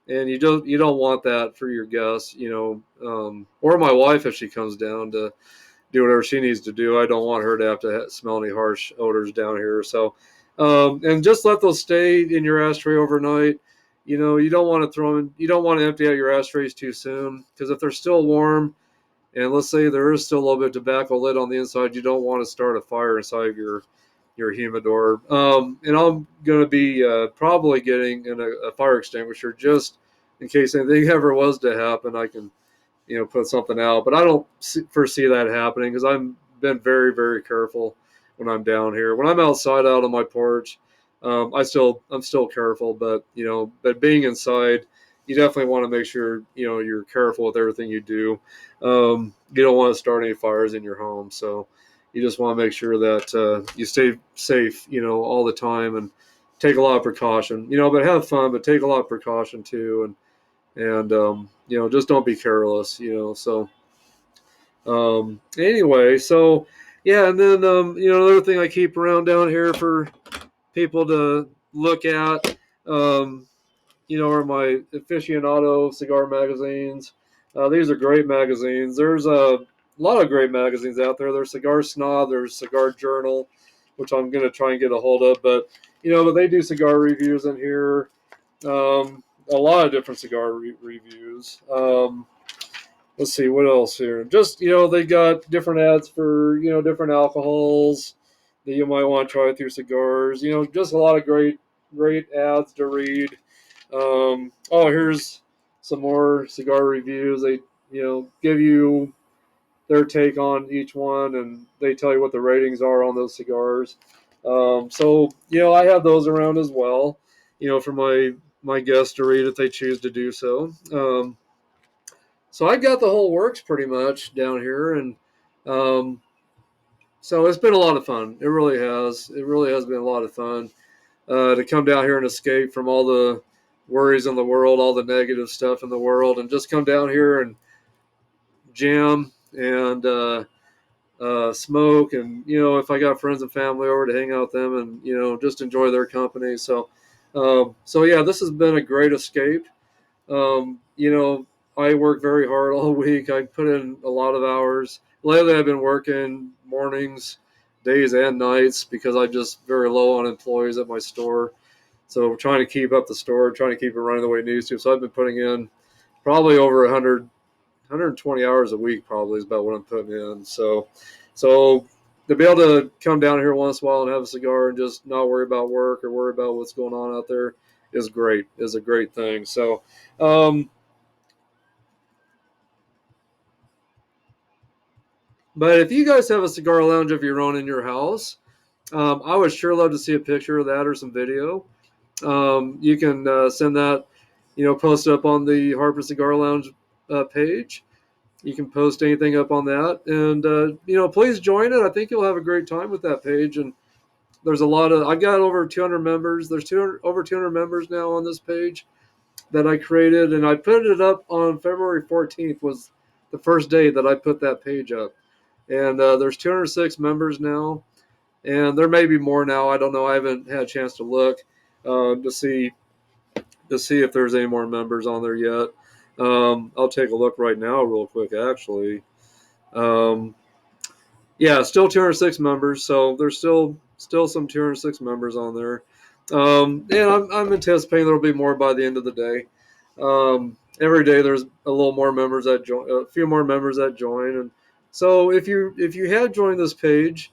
and you don't want that for your guests. Or my wife if she comes down to do whatever she needs to do. I don't want her to have to smell any harsh odors down here. So, and just let those stay in your ashtray overnight. You don't want to throw them. You don't want to empty out your ashtrays too soon because if they're still warm, and let's say there is still a little bit of tobacco lit on the inside, you don't want to start a fire inside of your humidor. And I'm going to be probably getting a fire extinguisher just in case anything ever was to happen. I can put something out. But I don't foresee that happening because I've been very, very careful when I'm down here. When I'm outside out on my porch, I'm still careful. But being inside, you definitely want to make sure you're careful with everything you do. You don't want to start any fires in your home, so you just want to make sure that you stay safe, all the time and take a lot of precaution. But have fun, but take a lot of precaution too, and just don't be careless. So anyway, so yeah, and then another thing I keep around down here for people to look at, are my aficionado cigar magazines. These are great magazines. There's a lot of great magazines out there. There's Cigar Snob, there's Cigar Journal, which I'm going to try and get a hold of, but they do cigar reviews in here. A lot of different cigar reviews. Let's see what else here. Just they got different ads for different alcohols that you might want to try with your cigars. Just a lot of great ads to read. Here's some more cigar reviews. They give you their take on each one, and they tell you what the ratings are on those cigars. So I have those around as well. For my guests to read if they choose to do so. So I've got the whole works pretty much down here, and um, so it's been a lot of fun. It really has. It really has been a lot of fun to come down here and escape from all the worries in the world, all the negative stuff in the world, and just come down here and jam and smoke. And if I got friends and family over to hang out with them, and just enjoy their company. So yeah, this has been a great escape. Um, you know, I work very hard all week. I put in a lot of hours. Lately, I've been working mornings, days, and nights because I'm just very low on employees at my store. So we're trying to keep up the store, trying to keep it running the way it needs to. So I've been putting in probably over 120 hours a week, probably is about what I'm putting in. So to be able to come down here once in a while and have a cigar and just not worry about work or worry about what's going on out there is great. Is a great thing. So, um, but if you guys have a cigar lounge of your own in your house, I would sure love to see a picture of that or some video. You can send that, post it up on the Harper Cigar Lounge page. You can post anything up on that, and please join it. I think you'll have a great time with that page. And there's a lot of I've got over 200 members. There's over 200 members now on this page that I created, and I put it up on February 14th was the first day that I put that page up. and there's 206 members now, and there may be more now. I don't know. I haven't had a chance to look to see if there's any more members on there yet. I'll take a look right now, real quick, actually. Um, yeah, still 206 members, so there's still some 206 members on there. And I'm anticipating there'll be more by the end of the day. Every day there's a little more members that join, a few more members that join, and so if you have joined this page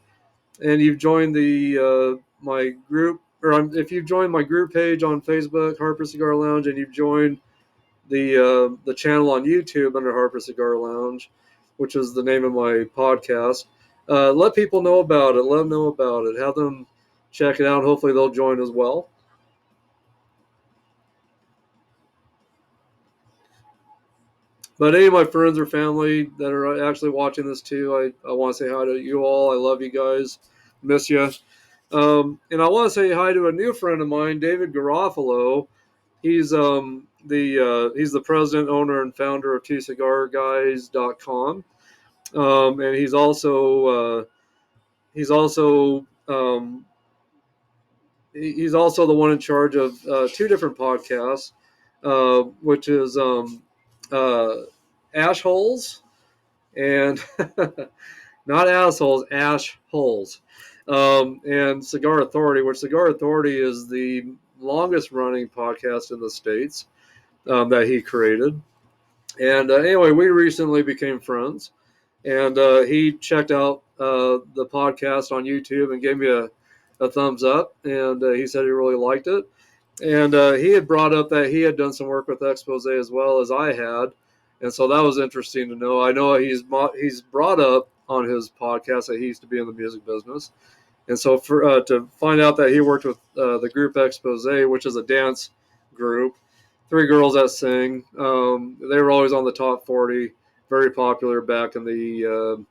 and you've joined the my group, or if you've joined my group page on Facebook, Harper Cigar Lounge, and you've joined the channel on YouTube under Harper Cigar Lounge, which is the name of my podcast. Let people know about it. Let them know about it. Have them check it out. Hopefully, they'll join as well. But any of my friends or family that are actually watching this too, I want to say hi to you all. I love you guys. Miss you. And I want to say hi to a new friend of mine, David Garofalo. He's the president, owner, and founder of tcigarguys.com. And he's also the one in charge of two different podcasts, which is uh, Ash Holes and not assholes, Ash Holes, and Cigar Authority, which Cigar Authority is the longest running podcast in the States that he created. And anyway, we recently became friends, and he checked out the podcast on YouTube and gave me a thumbs up, and he said he really liked it. And he had brought up that he had done some work with Expose as well as I had, and so that was interesting to know. I know he's brought up on his podcast that he used to be in the music business, and so for to find out that he worked with the group Expose, which is a dance group, three girls that sing. They were always on the top 40, very popular back in the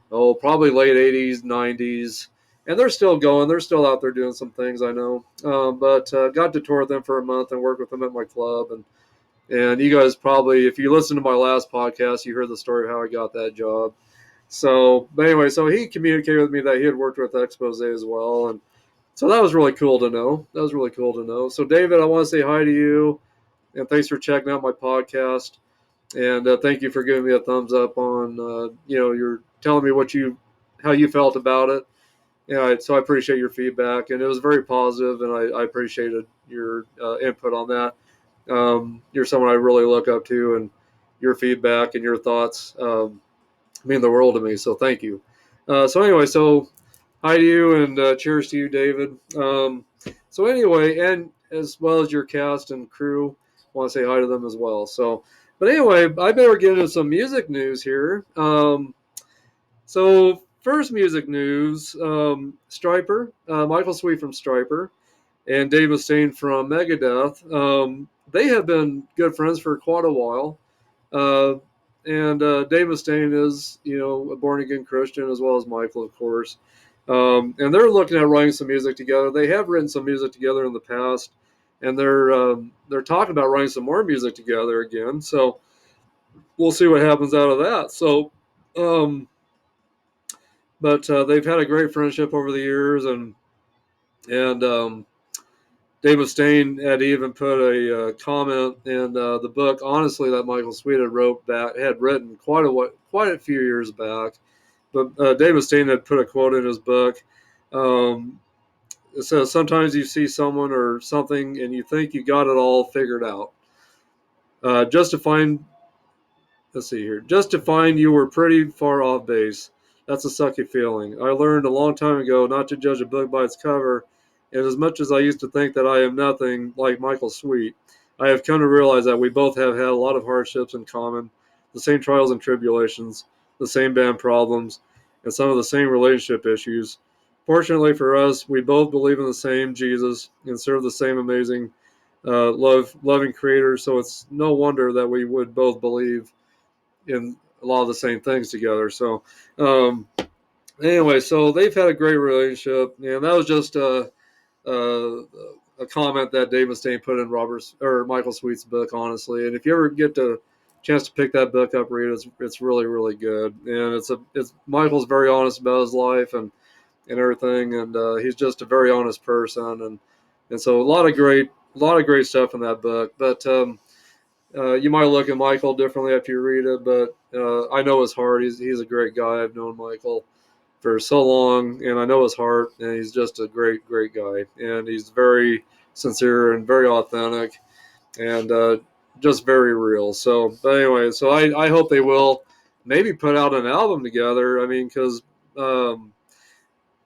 probably late 80s, 90s. And they're still going. They're still out there doing some things, I know. But got to tour with them for a month and work with them at my club. And you guys probably, if you listened to my last podcast, you heard the story of how I got that job. So, but anyway, so he communicated with me that he had worked with Expose as well. And so that was really cool to know. That was really cool to know. So, David, I want to say hi to you. And thanks for checking out my podcast. And thank you for giving me a thumbs up on, you're telling me how you felt about it. Yeah, so I appreciate your feedback, and it was very positive, and I appreciated your input on that. You're someone I really look up to, and your feedback and your thoughts mean the world to me. So thank you. So anyway, so hi to you, and cheers to you, David. So anyway, and as well as your cast and crew, I want to say hi to them as well. So, but anyway, I better get into some music news here. So first music news, Striper, Michael Sweet from Striper, and Dave Mustaine from Megadeth. They have been good friends for quite a while. Uh, and Dave Mustaine is, a born again Christian, as well as Michael, of course. And they're looking at writing some music together. They have written some music together in the past, and they're talking about writing some more music together again. So we'll see what happens out of that. So, but they've had a great friendship over the years, and Dave Mustaine had even put a comment in the book, honestly, that Michael Sweet had written quite a few years back. But Dave Mustaine had put a quote in his book. Um, it says, "Sometimes you see someone or something and you think you got it all figured out. Just to find Let's see here. Just to find you were pretty far off base. That's a sucky feeling. I learned a long time ago not to judge a book by its cover, and as much as I used to think that I am nothing like Michael Sweet, I have come to realize that we both have had a lot of hardships in common, the same trials and tribulations, the same band problems, and some of the same relationship issues. Fortunately for us, we both believe in the same Jesus and serve the same amazing, loving Creator, so it's no wonder that we would both believe in a lot of the same things together. So, anyway, so they've had a great relationship, and that was just a comment that Dave Mustaine put in Robert's or Michael Sweet's book, honestly. And if you ever get to chance to pick that book up, read it. It's really really good, and it's Michael's very honest about his life and everything, and he's just a very honest person, and so a lot of great stuff in that book. But you might look at Michael differently after you read it, but I know his heart. He's a great guy. I've known Michael for so long, and I know his heart, and he's just a great guy, and he's very sincere and very authentic, and just very real. So, but anyway, so I hope they will maybe put out an album together. I mean, because um,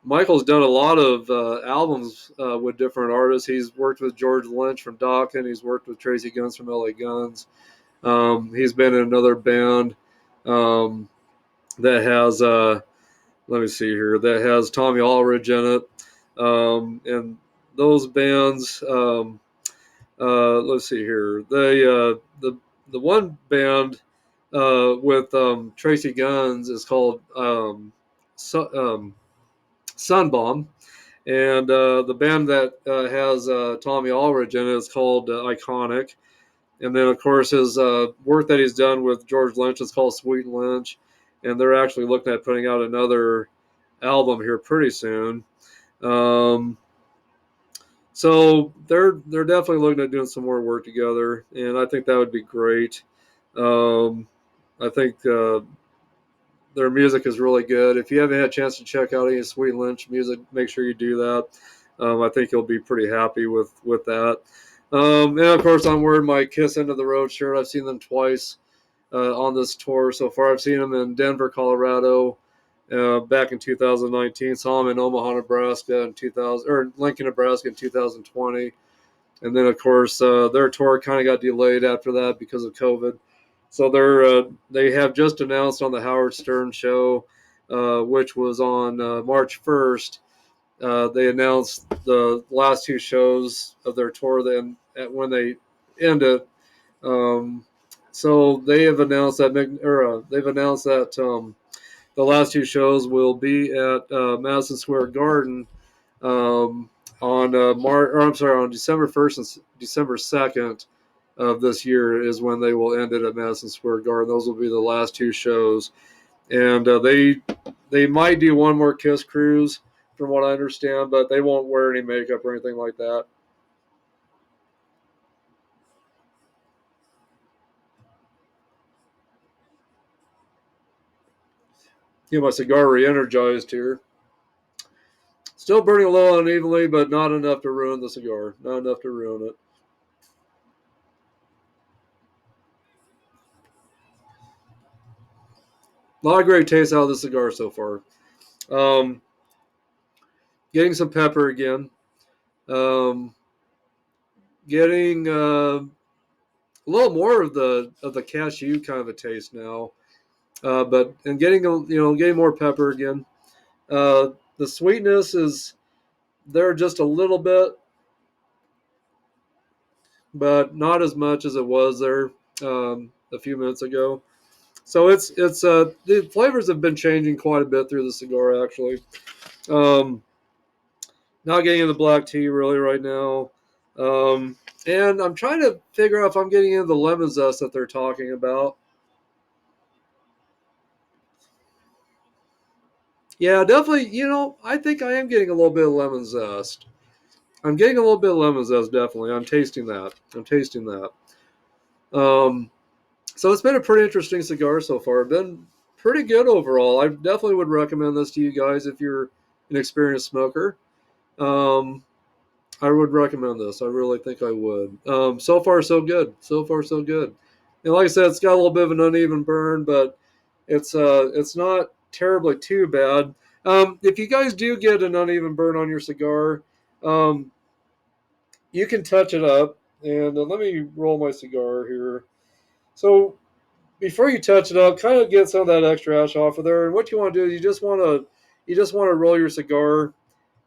Michael's done a lot of albums with different artists. He's worked with George Lynch from Dokken. He's worked with Tracy Guns from LA Guns. He's been in another band um, that has, let me see here, that has Tommy Aldridge in it. And those bands, let's see here, the one band with Tracy Guns is called Sunbomb. And the band that has Tommy Aldridge in it is called Iconic. And then, of course, his work that he's done with George Lynch is called Sweet Lynch. And they're actually looking at putting out another album here pretty soon. Um, so they're definitely looking at doing some more work together, and I think that would be great. Um, I think their music is really good. If you haven't had a chance to check out any Sweet Lynch music, make sure you do that. I think you'll be pretty happy with that. And of course, I'm wearing my Kiss End of the Road shirt. I've seen them twice on this tour so far. I've seen them in Denver, Colorado, back in 2019. Saw them in Omaha, Nebraska in 2000, or Lincoln, Nebraska in 2020. And then, of course, their tour kind of got delayed after that because of COVID. So they have just announced on the Howard Stern show, which was on March 1st. They announced the last two shows of their tour. Then when they end it, so they have announced that the last two shows will be at Madison Square Garden on on December 1st and December 2nd of this year is when they will end it at Madison Square Garden. Those will be the last two shows, and they might do one more Kiss cruise, from what I understand, but they won't wear any makeup or anything like that. Get my cigar re-energized here. Still burning a little unevenly, but not enough to ruin the cigar. Not enough to ruin it. A lot of great taste out of the cigar so far. Um, Getting some pepper again. Um, Getting a little more of the cashew kind of a taste now, but and getting more pepper again. The sweetness is there just a little bit, but not as much as it was there a few minutes ago. So it's the flavors have been changing quite a bit through the cigar actually. Um, Not getting into black tea really right now. Um, and I'm trying to figure out if I'm getting into the lemon zest that they're talking about. Yeah, definitely. I think I am getting a little bit of lemon zest. I'm getting a little bit of lemon zest, definitely. I'm tasting that. I'm tasting that. Um, so it's been a pretty interesting cigar so far. Been pretty good overall. I definitely would recommend this to you guys if you're an experienced smoker. Um, I would recommend this. I really think I would. So far, so good. So far, so good. And like I said, it's got a little bit of an uneven burn, but it's not terribly too bad. If you guys do get an uneven burn on your cigar, um, you can touch it up. And let me roll my cigar here. So before you touch it up, kind of get some of that extra ash off of there. And what you want to do is you just want to roll your cigar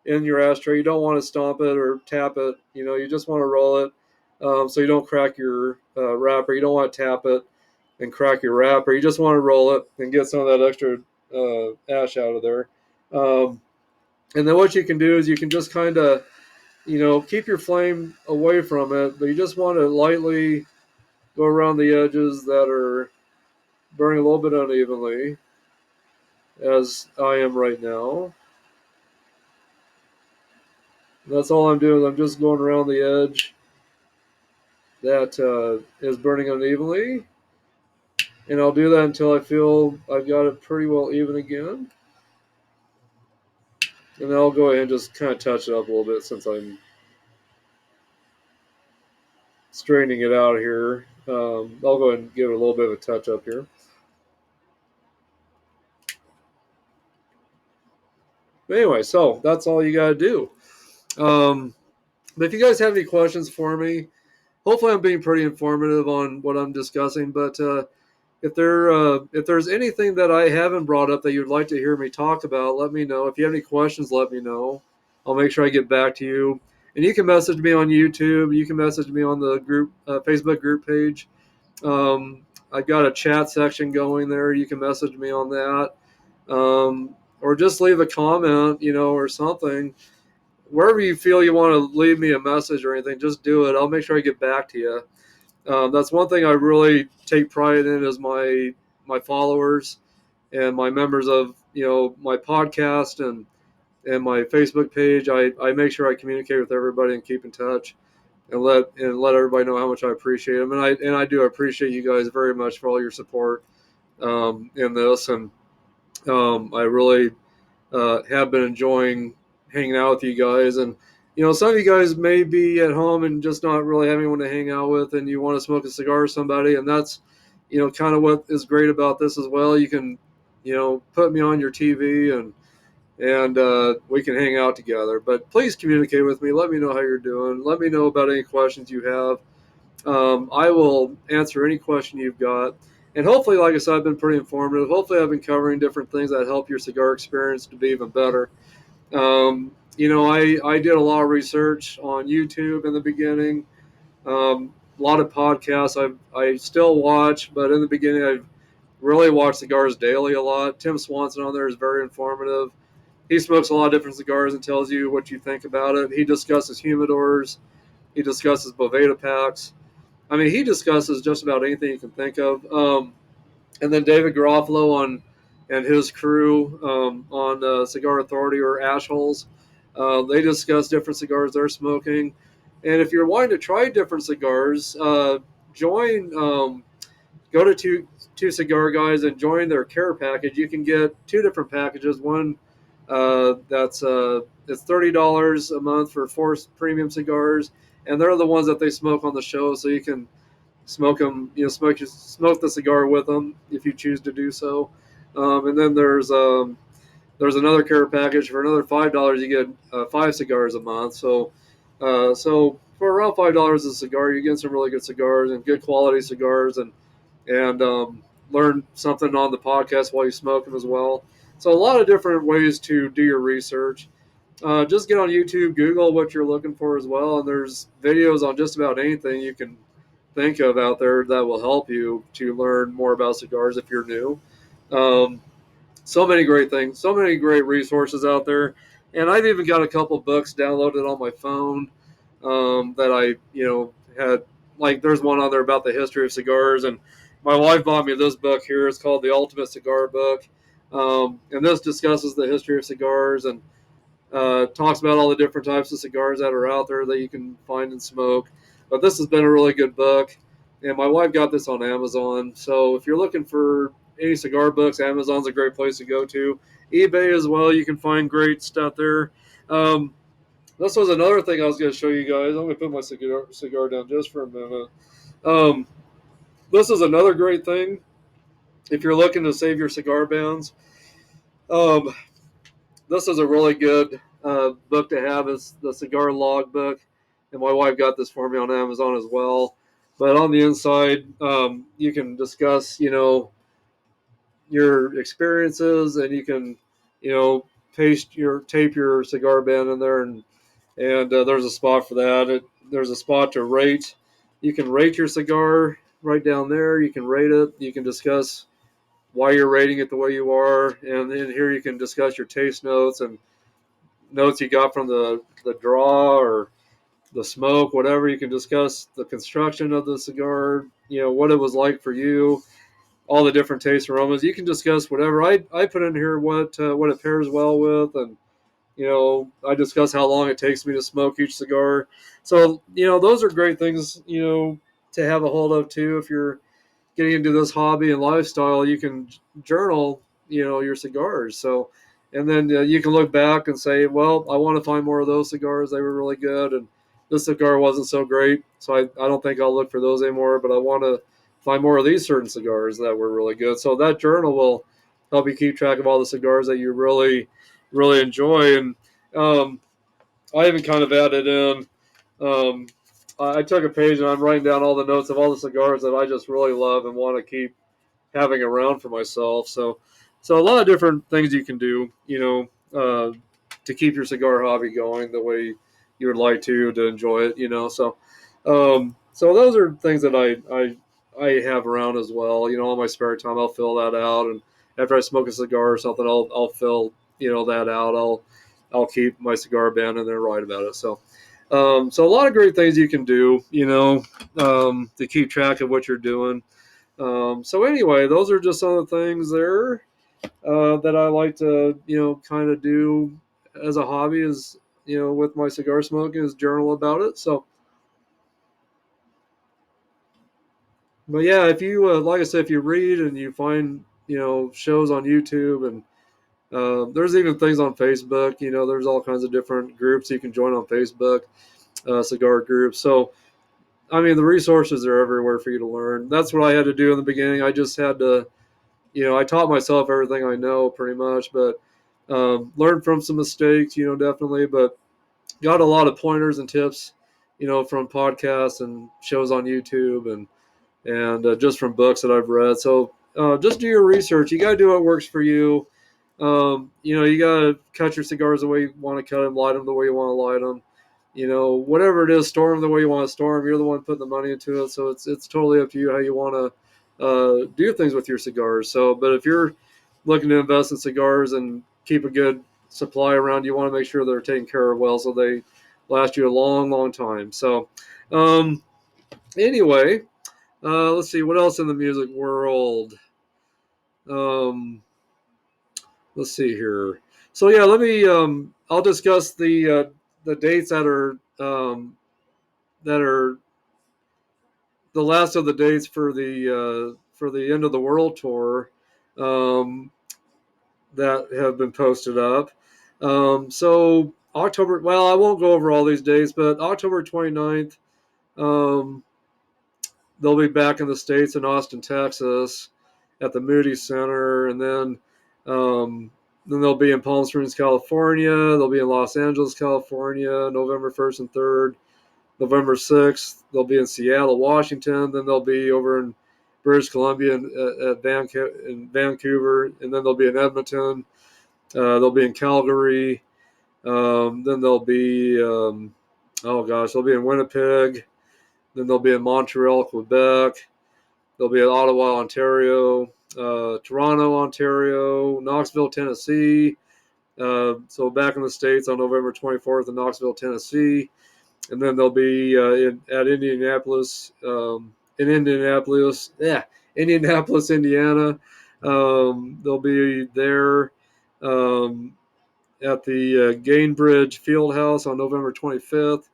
in your ashtray. You don't want to stomp it or tap it. You just want to roll it so you don't crack your wrapper. You don't want to tap it and crack your wrapper. You just want to roll it and get some of that extra ash out of there. Um, and then what you can do is you can just kind of, keep your flame away from it, but you just want to lightly go around the edges that are burning a little bit unevenly, as I am right now. That's all I'm doing. I'm just going around the edge that is burning unevenly, and I'll do that until I feel I've got it pretty well even again. And then I'll go ahead and just kind of touch it up a little bit since I'm straightening it out here. I'll go ahead and give it a little bit of a touch up here. But anyway, so that's all you got to do. Um, but if you guys have any questions for me, hopefully I'm being pretty informative on what I'm discussing. But if there's anything that I haven't brought up that you'd like to hear me talk about, let me know. If you have any questions, let me know. I'll make sure I get back to you. And you can message me on YouTube. You can message me on the group Facebook group page. I've got a chat section going there. You can message me on that, or just leave a comment, or something. Wherever you feel you want to leave me a message or anything, just do it. I'll make sure I get back to you. That's one thing I really take pride in is my followers and my members of my podcast and my Facebook page. I make sure I communicate with everybody and keep in touch and let everybody know how much I appreciate them, and I do appreciate you guys very much for all your support in this, and I really have been enjoying hanging out with you guys. And some of you guys may be at home and just not really having anyone to hang out with, and you want to smoke a cigar with somebody, and that's kind of what is great about this as well. You can put me on your TV and we can hang out together. But please communicate with me. Let me know how you're doing. Let me know about any questions you have. I will answer any question you've got. And hopefully, like I said, I've been pretty informative. Hopefully, I've been covering different things that help your cigar experience to be even better. I did a lot of research on YouTube in the beginning. A lot of podcasts I still watch, but in the beginning, I really watched Cigars Daily a lot. Tim Swanson on there is very informative. He smokes a lot of different cigars and tells you what you think about it. He discusses humidors. He discusses Boveda packs. I mean, he discusses just about anything you can think of. And then David Garofalo and his crew on Cigar Authority or Ash Holes. They discuss different cigars they're smoking. And if you're wanting to try different cigars, join go to two cigar guys and join their care package. You can get two different packages. One that's it's $30 a month for four premium cigars, and they're the ones that they smoke on the show, so you can smoke them. Smoke the cigar with them if you choose to do so. And then there's another care package for another $5. You get five cigars a month. So for around $5 a cigar, you get some really good cigars and good quality cigars, and learn something on the podcast while you smoke them as well. So a lot of different ways to do your research. Just get on YouTube, Google what you're looking for as well, and there's videos on just about anything you can think of out there that will help you to learn more about cigars if you're new. Um, so many great things, so many great resources out there, and I've even got a couple books downloaded on my phone that I had. Like there's one on there about the history of cigars, and my wife bought me this book here. It's called The Ultimate Cigar Book, and this discusses the history of cigars and talks about all the different types of cigars that are out there that you can find and smoke. But this has been a really good book, and my wife got this on Amazon. So if you're looking for any cigar books, Amazon's a great place to go to. eBay as well, you can find great stuff there. Um, this was another thing I was going to show you guys. I'm going to put my cigar down just for a minute. Um, this is another great thing if you're looking to save your cigar bands. Um, this is a really good book to have. Is the Cigar Log book, and my wife got this for me on Amazon as well. But on the inside, you can discuss, your experiences, and you can, tape your cigar band in there, and there's a spot for that. There's a spot to rate. You can rate your cigar right down there. You can rate it. You can discuss why you're rating it the way you are, and then here you can discuss your taste notes and notes you got from the draw, or the smoke, whatever. You can discuss the construction of the cigar, what it was like for you, all the different taste aromas. You can discuss whatever. I put in here what it pairs well with, and I discuss how long it takes me to smoke each cigar. So those are great things to have a hold of too. If you're getting into this hobby and lifestyle, you can journal, your cigars. So, and then you can look back and say, well, I want to find more of those cigars. They were really good, and this cigar wasn't so great. So I don't think I'll look for those anymore. But I want to find more of these certain cigars that were really good. So that journal will help you keep track of all the cigars that you really, really enjoy. And um, I even kind of added in. Um, I took a page and I'm writing down all the notes of all the cigars that I just really love and want to keep having around for myself. So a lot of different things you can do, to keep your cigar hobby going the way you would like to enjoy it, So those are things that I have around as well. On my spare time, I'll fill that out, and after I smoke a cigar or something, I'll fill that out. I'll keep my cigar band and then write about it. So a lot of great things you can do, to keep track of what you're doing. So anyway, those are just some of the things there that I like to, kind of do as a hobby is, with my cigar smoking is journal about it. So, but yeah, if you, like I said, if you read and you find, shows on YouTube and there's even things on Facebook, there's all kinds of different groups you can join on Facebook, cigar groups. So, I mean, the resources are everywhere for you to learn. That's what I had to do in the beginning. I just had to, I taught myself everything I know pretty much, but learned from some mistakes, definitely, but got a lot of pointers and tips, from podcasts and shows on YouTube and just from books that I've read. So just do your research. You got to do what works for you. You got to cut your cigars the way you want to cut them, light them the way you want to light them. Whatever it is, store them the way you want to store them. You're the one putting the money into it, so it's totally up to you how you want to do things with your cigars. So, but if you're looking to invest in cigars and keep a good supply around, you want to make sure they're taken care of well, so they last you a long, long time. So, um, anyway, let's see what else in the music world. Um, let's see here. So yeah, let me. I'll discuss the dates that are the last of the dates for the end of the world tour um, that have been posted up. So October. Well, I won't go over all these dates, but October 29th, um, they'll be back in the States in Austin, Texas, at the Moody Center, and then they'll be in Palm Springs, California. They'll be in Los Angeles, California, November 1st and 3rd. November 6th, they'll be in Seattle, Washington. Then they'll be over in British Columbia in Vancouver, and then they'll be in Edmonton. They'll be in Calgary. Then they'll be, oh gosh, they'll be in Winnipeg. Then they'll be in Montreal, Quebec. They'll be in Ottawa, Ontario, Toronto, Ontario, Knoxville, Tennessee. So back in the States on November 24th in Knoxville, Tennessee. And then they'll be at Indianapolis, Indianapolis, Indiana. They'll be there at the Gainbridge Fieldhouse on November 25th.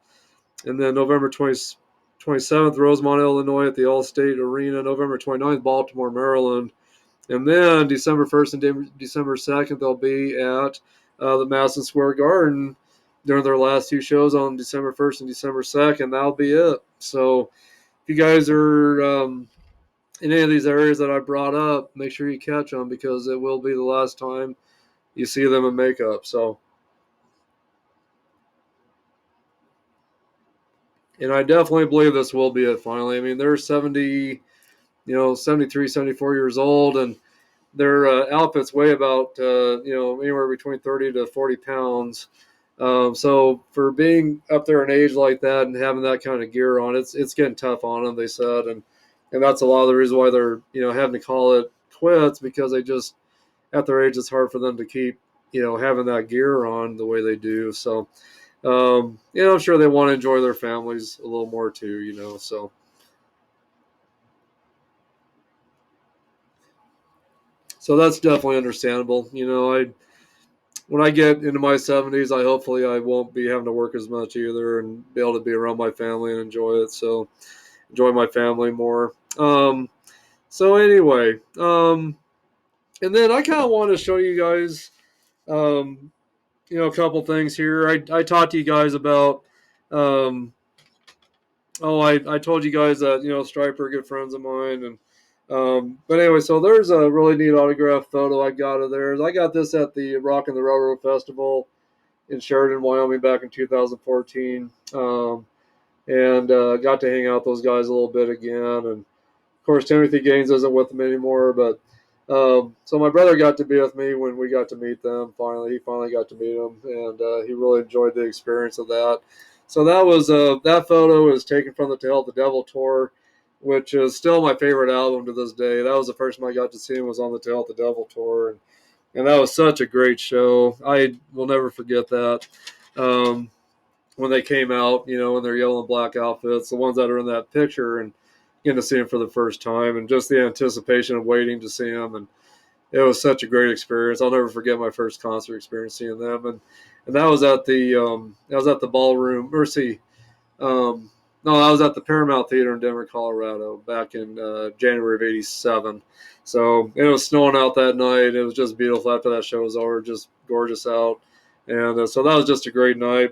And then November 27th, Rosemont, Illinois at the Allstate Arena. November 29th, Baltimore, Maryland. And then December 1st and December 2nd, they'll be at the Madison Square Garden during their last two shows on December 1st and December 2nd. That'll be it. So if you guys are in any of these areas that I brought up, make sure you catch them because it will be the last time you see them in makeup. So, and I definitely believe this will be it finally. I mean, they're 70, 73, 74 years old, and their outfits weigh about anywhere between 30 to 40 pounds. So for being up there in age like that and having that kind of gear on, it's getting tough on them. They said, and that's a lot of the reason why they're having to call it quits because they just at their age it's hard for them to keep having that gear on the way they do. So I'm sure they want to enjoy their families a little more too, so that's definitely understandable. I when I get into my 70s, hopefully I won't be having to work as much either, and be able to be around my family and enjoy it. So enjoy my family more. So anyway, and then I kind of want to show you guys, um, a couple things here. I talked to you guys about. Um, I told you guys that Striper are good friends of mine, and but anyway, so there's a really neat autograph photo I got of theirs. I got this at the Rock and the Railroad Festival in Sheridan, Wyoming, back in 2014, and got to hang out with those guys a little bit again. And of course, Timothy Gaines isn't with them anymore, but so my brother got to be with me when we got to meet them. He finally got to meet them, and he really enjoyed the experience of that. So that photo is taken from the To Hell with the Devil tour, which is still my favorite album to this day. That was the first time I got to see him, was on the To Hell with the Devil tour, and that was such a great show. I will never forget that. Um, when they came out, in their yellow and black outfits, the ones that are in that picture, and getting to see them for the first time, and just the anticipation of waiting to see them, and it was such a great experience. I'll never forget my first concert experience seeing them, and that was at the Ballroom Mercy. No, I was at the Paramount Theater in Denver, Colorado, back in January of '87. So it was snowing out that night. It was just beautiful after that show was over, just gorgeous out. And so that was just a great night.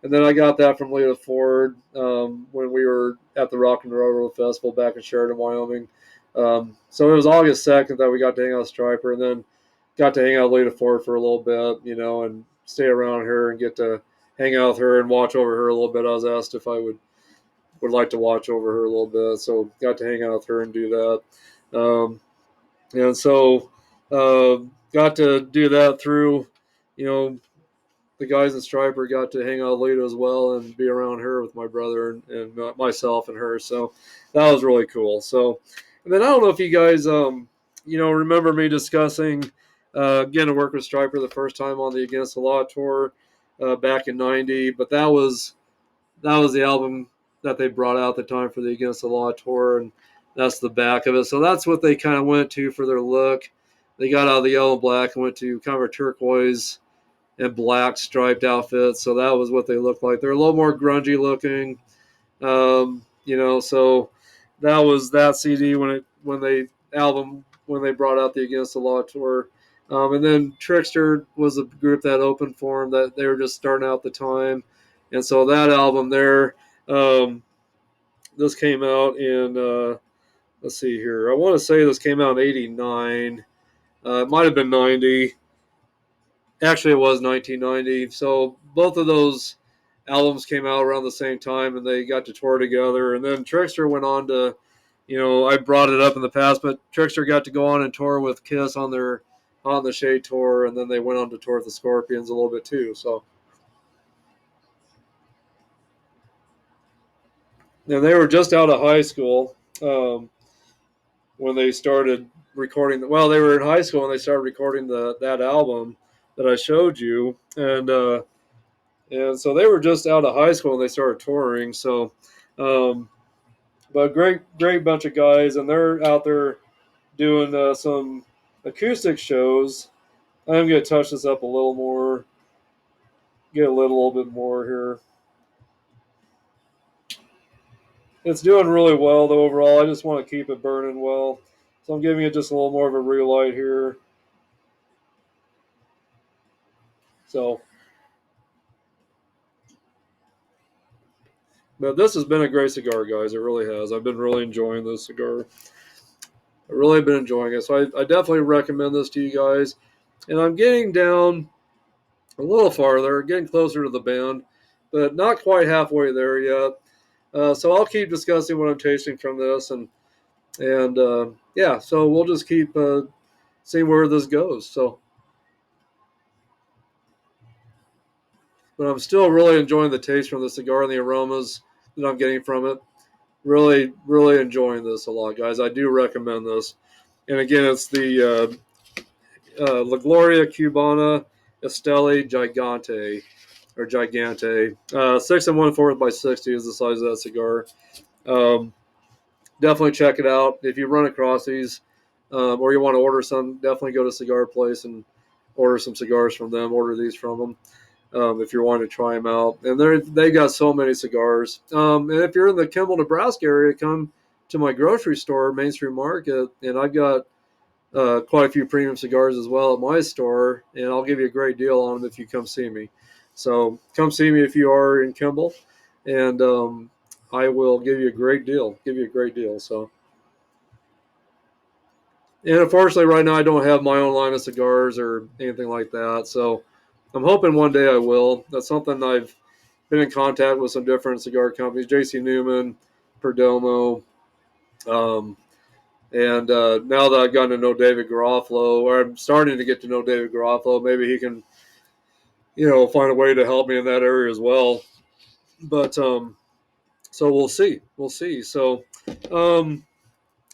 And then I got that from Lita Ford when we were at the Rock and Railroad Festival back in Sheridan, Wyoming. So it was August 2nd that we got to hang out with Striper, and then got to hang out with Lita Ford for a little bit, and stay around her and get to hang out with her and watch over her a little bit. I was asked if I would like to watch over her a little bit, so got to hang out with her and do that. And so got to do that through, you know, the guys in Striper. Got to hang out with Lita as well and be around her with my brother and myself and her. So that was really cool. So, and then I don't know if you guys, remember me discussing getting to work with Striper the first time on the Against the Law tour back in '90, but that was the album that they brought out at the time for the Against the Law tour, and that's the back of it. So that's what they kind of went to for their look. They got out of the yellow and black and went to kind of a turquoise and black striped outfit. So that was what they looked like. They're a little more grungy looking, So that was that CD when they brought out the Against the Law tour. And then Trickster was a group that opened for them, that they were just starting out at the time. And so that album there, um, this came out in, let's see here. I want to say this came out in '89. It might have been '90. Actually, it was 1990. So both of those albums came out around the same time, and they got to tour together. And then Trickster went on to, I brought it up in the past, but Trickster got to go on and tour with Kiss on their On the Shade tour, and then they went on to tour with the Scorpions a little bit too. So, and they were just out of high school when they started recording. Well, they were in high school when they started recording that album that I showed you, and so they were just out of high school when they started touring. So, but great bunch of guys, and they're out there doing some acoustic shows. I'm going to touch this up a little more, get a little bit more here. It's doing really well, though, overall. I just want to keep it burning well. So I'm giving it just a little more of a real light here. So, but this has been a great cigar, guys. It really has. I've been really enjoying this cigar. I've really been enjoying it. So I definitely recommend this to you guys. And I'm getting down a little farther, getting closer to the band, but not quite halfway there yet. So I'll keep discussing what I'm tasting from this, and yeah, so we'll just keep seeing where this goes. So, but I'm still really enjoying the taste from the cigar and the aromas that I'm getting from it. Really, really enjoying this a lot, guys. I do recommend this. And again, it's the La Gloria Cubana Esteli Gigante. or Gigante. 6 and 1/4 by 60 is the size of that cigar. Um, Definitely check it out if you run across these, or you want to order some. Definitely go to Cigar Place and order some cigars from them. Order these from them. If you're wanting to try them out. And they got so many cigars. And if you're in the Kimball, Nebraska area, come to my grocery store, Main Street Market, and I've got quite a few premium cigars as well at my store, and I'll give you a great deal on them if you come see me. So come see me if you are in Kimball, and I will give you a great deal. Give you a great deal. So, and unfortunately, right now I don't have my own line of cigars or anything like that. So I'm hoping one day I will. That's something I've been in contact with some different cigar companies, J.C. Newman, Perdomo, um, and now that I've gotten to know David Garofalo, or I'm starting to get to know David Garofalo, maybe he can, find a way to help me in that area as well. But so we'll see, we'll see. So, um,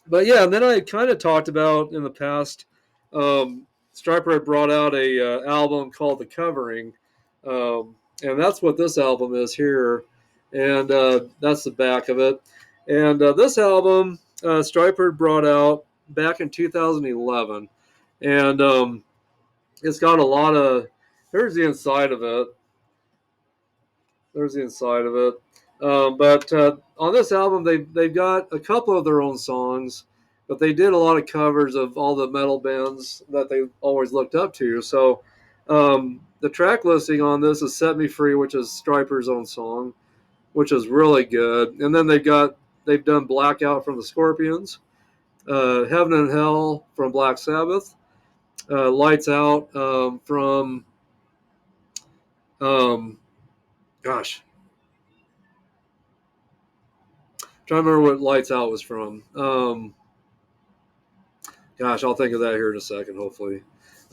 but yeah, and then I kind of talked about in the past. Striper had brought out a album called The Covering, and that's what this album is here, and that's the back of it. And this album, Striper brought out back in 2011, and it's got a lot of. Here's the inside of it. There's the inside of it. But on this album, they've got a couple of their own songs, but they did a lot of covers of all the metal bands that they always looked up to. So the track listing on this is "Set Me Free," which is Striper's own song, which is really good. And then they've done "Blackout" from the Scorpions, "Heaven and Hell" from Black Sabbath, "Lights Out" from um, gosh, trying to remember what "Lights Out" was from. Gosh, I'll think of that here in a second, hopefully.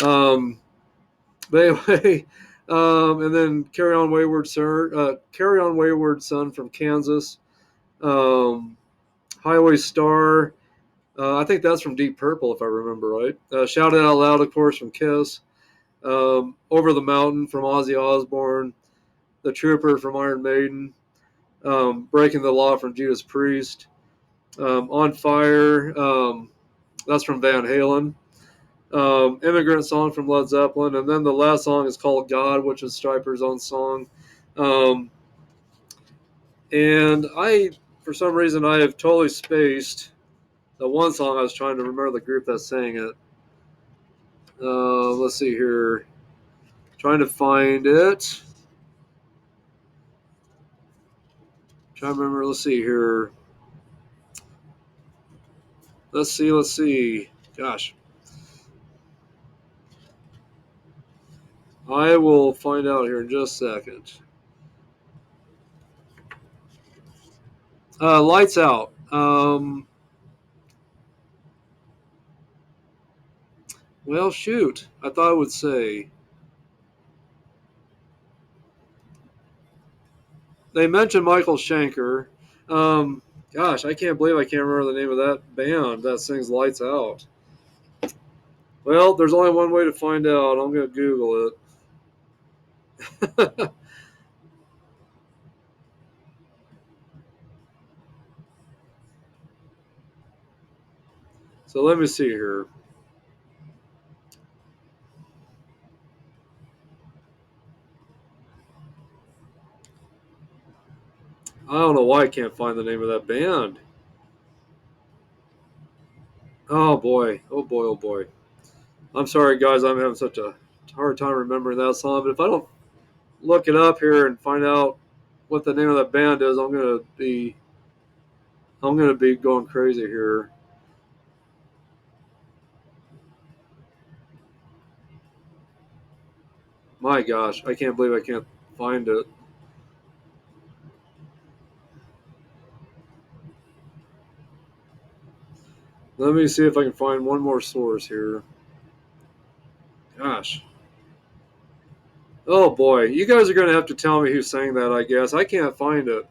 Um, but anyway, and then Carry On Wayward Son from Kansas, um, Highway Star. I think that's from Deep Purple, if I remember right. Shout It Out Loud, of course, from Kiss. Over the Mountain from Ozzy Osbourne. The Trooper from Iron Maiden. Breaking the Law from Judas Priest. On Fire. That's from Van Halen. Immigrant Song from Led Zeppelin, and then the last song is called God, which is Striper's own song. Um, and for some reason, I have totally spaced the one song I was trying to remember the group that sang it. Let's see here. Trying to find it. Trying to remember. Let's see here. Let's see. Gosh. I will find out here in just a second. Lights Out. Well, shoot. I thought I would say. They mentioned Michael Schenker. Um, Gosh, I can't believe I can't remember the name of that band that sings Lights Out. Well, there's only one way to find out. I'm going to Google it. So let me see here. I don't know why I can't find the name of that band. Oh boy. Oh boy. Oh boy. I'm sorry, guys. I'm having such a hard time remembering that song. But if I don't look it up here and find out what the name of that band is, I'm gonna be going crazy here. My gosh, I can't believe I can't find it. Let me see if I can find one more source here. Gosh. Oh boy, you guys are gonna have to tell me who sang that. I guess I can't find it.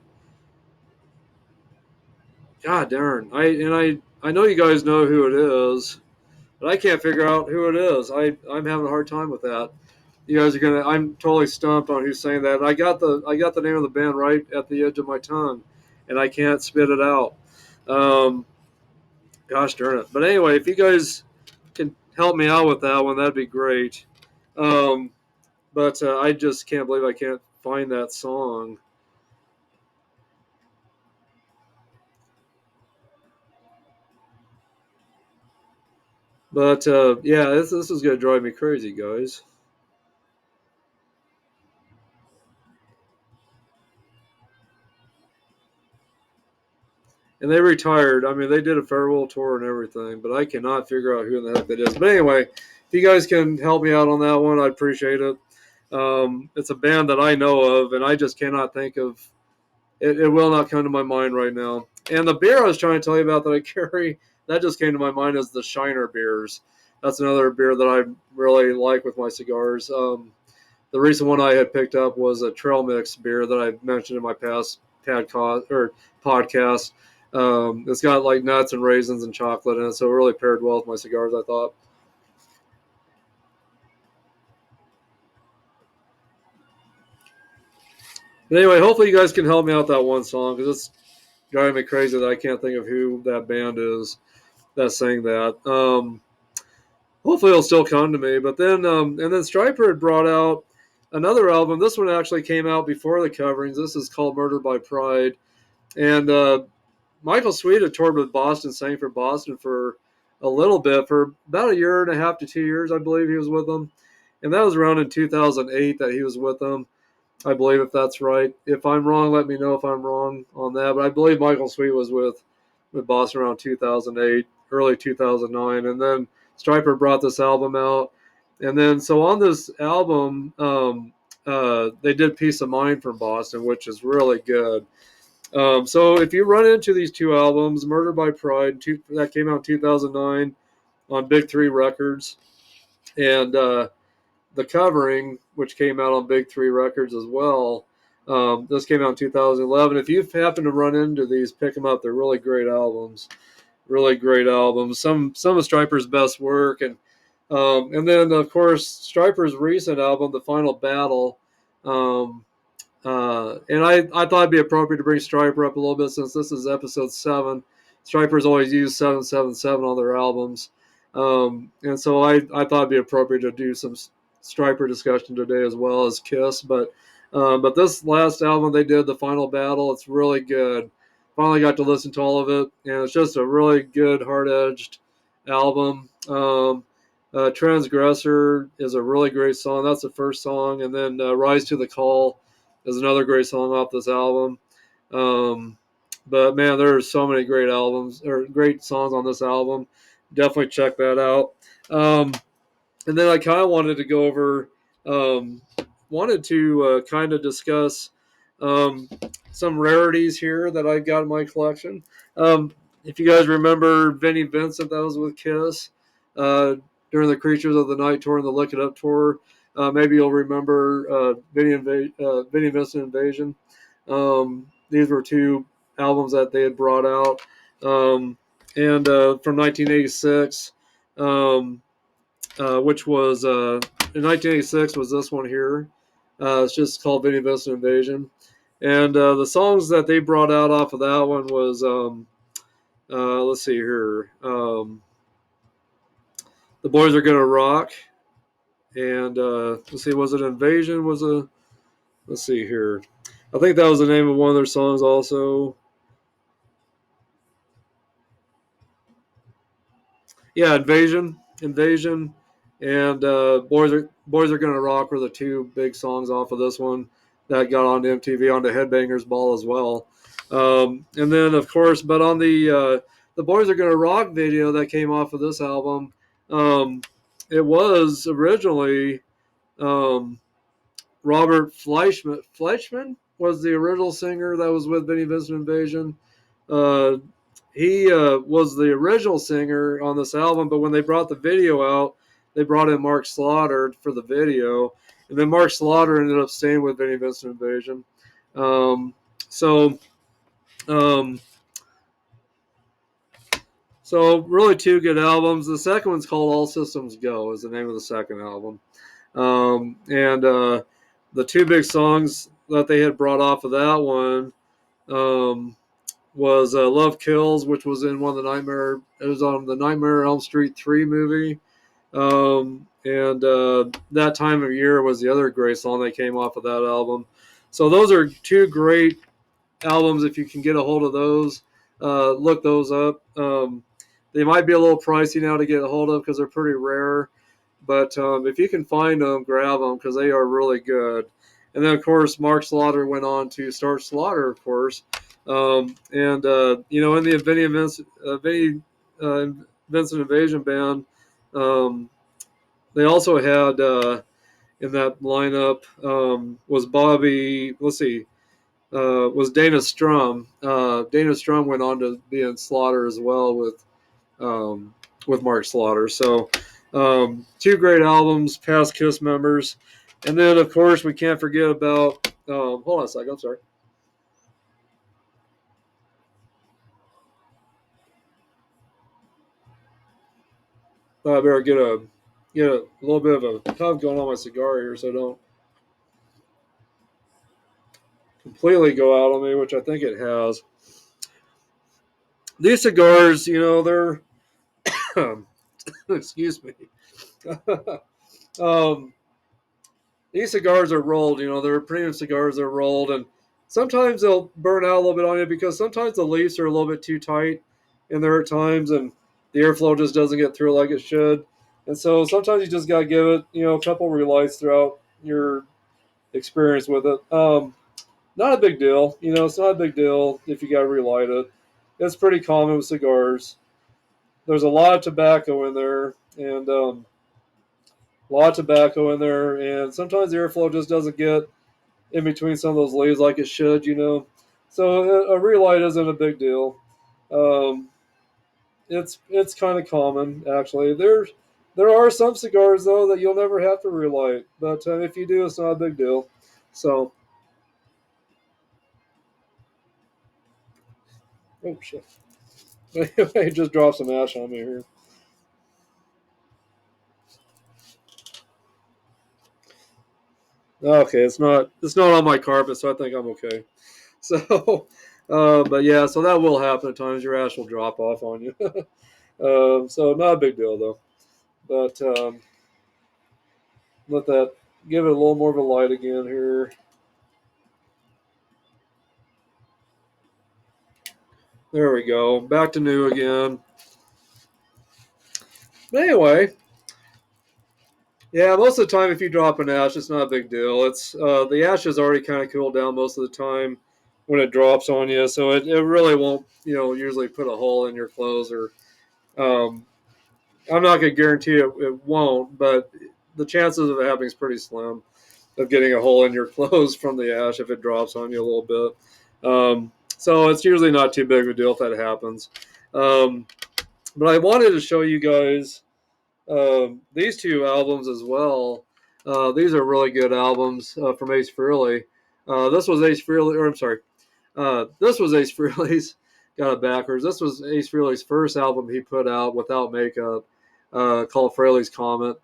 God darn! I know you guys know who it is, but I can't figure out who it is. I'm having a hard time with that. You guys are gonna. I'm totally stumped on who's saying that. I got the name of the band right at the edge of my tongue, and I can't spit it out. Um, Gosh darn it! But anyway, if you guys can help me out with that one, that'd be great. Um, but I just can't believe I can't find that song. But yeah, this is gonna drive me crazy, guys. And they retired. I mean, they did a farewell tour and everything, but I cannot figure out who in the heck that is. But anyway, if you guys can help me out on that one, I'd appreciate it. It's a band that I know of, and I just cannot think of it. It will not come to my mind right now. And the beer I was trying to tell you about that I carry, that just came to my mind, is the Shiner beers. That's another beer that I really like with my cigars. The recent one I had picked up was a trail mix beer that I mentioned in my past podcast. It's got like nuts and raisins and chocolate in it, so it really paired well with my cigars, I thought. But anyway, hopefully you guys can help me out that one song, because it's driving me crazy that I can't think of who that band is that sang that. Hopefully it'll still come to me. But then, and then Striper had brought out another album. This one actually came out before the coverings. This is called Murder by Pride. And Michael Sweet had toured with Boston, sang for Boston for a little bit, for about a year and a half to 2 years, I believe he was with them. And that was around in 2008 that he was with them, I believe, if that's right. If I'm wrong, let me know if I'm wrong on that. But I believe Michael Sweet was with Boston around 2008, early 2009. And then Striper brought this album out. And then, so on this album, they did Peace of Mind from Boston, which is really good. So if you run into these two albums, Murder by Pride, that came out in 2009 on Big Three Records, and The Covering, which came out on Big Three Records as well. This came out in 2011. If you happen to run into these, pick them up. They're really great albums. Really great albums. Some of Stryper's best work, and then of course Stryper's recent album, The Final Battle. Um, and I thought it'd be appropriate to bring Striper up a little bit, since this is episode 7. Striper's always used 777 on their albums. And so I thought it'd be appropriate to do some Striper discussion today as well as Kiss. But this last album they did, The Final Battle, it's really good. Finally got to listen to all of it, and it's just a really good, hard-edged album. Transgressor is a really great song. That's the first song. And then Rise to the Call is another great song off this album. Um, but man, there are so many great albums or great songs on this album. Definitely check that out. Um, and then I kind of wanted to go over, um, wanted to kind of discuss um, some rarities here that I got in my collection. If you guys remember Vinnie Vincent, that was with Kiss uh, during the Creatures of the Night tour and the Lick It Up tour. Maybe you'll remember Vinnie Vincent Invasion. These were two albums that they had brought out, and from 1986. Which was in 1986 was this one here. It's just called Vinnie Vincent Invasion. And the songs that they brought out off of that one was, let's see here, The Boys Are Gonna Rock. And let's see, was it Invasion? Let's see here. I think that was the name of one of their songs also. Yeah, Invasion, and Boys Are Gonna Rock were the two big songs off of this one that got on MTV, on the Headbangers Ball as well. And then of course, but on the Boys Are Gonna Rock video that came off of this album, um, it was originally um, Robert Fleischman. Fleischman was the original singer that was with Vinnie Vincent Invasion. Uh, he was the original singer on this album, but when they brought the video out, they brought in Mark Slaughter for the video, and then Mark Slaughter ended up staying with Vinnie Vincent Invasion. Um, so, um, so really two good albums. The second one's called All Systems Go, is the name of the second album. And the two big songs that they had brought off of that one um, was "Love Kills," which was in one of the Nightmare. It was on the Nightmare on Elm Street 3 movie. And That Time of Year was the other great song that came off of that album. So those are two great albums. If you can get a hold of those, look those up. They might be a little pricey now to get a hold of because they're pretty rare. But if you can find them, grab them because they are really good. And then, of course, Mark Slaughter went on to start Slaughter, of course. In the Vincent Invasion band, um, they also had in that lineup was Bobby. Let's see, was Dana Strum. Dana Strum went on to be in Slaughter as well with Mark Slaughter. So two great albums, past Kiss members, and then of course we can't forget about. Hold on a second. I'm sorry. I better get a little bit of a puff going on my cigar here, so I don't completely go out on me, which I think it has. These cigars, they're excuse me. um, these cigars are rolled. They're premium cigars. They're rolled, and sometimes they'll burn out a little bit on you because sometimes the leaves are a little bit too tight in there at times, and the airflow just doesn't get through like it should. And so sometimes you just gotta give it, a couple relights throughout your experience with it. Not a big deal. It's not a big deal if you gotta relight it. It's pretty common with cigars. There's a lot of tobacco in there, and a lot of tobacco in there, and sometimes the airflow just doesn't get in between some of those leaves like it should. So a relight isn't a big deal. Um, it's kind of common actually. There are some cigars though that you'll never have to relight, but if you do, it's not a big deal. So oh shit, it just dropped some ash on me here. Okay, it's not on my carpet, so I think I'm okay. So, but yeah, so that will happen at times. Your ash will drop off on you. So not a big deal though. But let that give it a little more of a light again here. There we go. Back to new again. But anyway, yeah, most of the time if you drop an ash, it's not a big deal. It's the ash is already kind of cooled down most of the time when it drops on you, so it really won't usually put a hole in your clothes or um, I'm not going to guarantee it won't, but the chances of it happening is pretty slim of getting a hole in your clothes from the ash if it drops on you a little bit. So it's usually not too big of a deal if that happens. Um, but I wanted to show you guys these two albums as well. These are really good albums from Ace Frehley. This was Ace Frehley, or I'm sorry, this was Ace Frehley's. Got it backwards. This was Ace Frehley's first album he put out without makeup, called Frehley's Comet,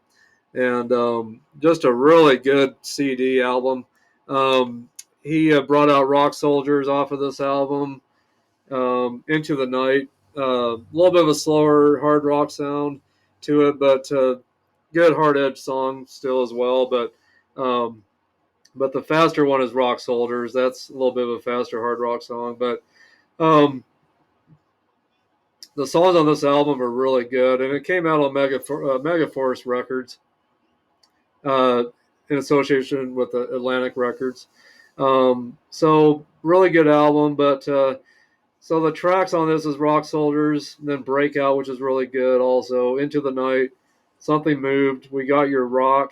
and just a really good CD album. He brought out Rock Soldiers off of this album, Into the Night. A little bit of a slower hard rock sound to it, but good hard edge song still as well. But the faster one is Rock Soldiers. That's a little bit of a faster hard rock song, but um, the songs on this album are really good, and it came out on Megaforce Records uh, in association with Atlantic Records. So really good album, but so the tracks on this is Rock Soldiers, then Breakout, which is really good. Also Into the Night, Something Moved, We Got Your Rock,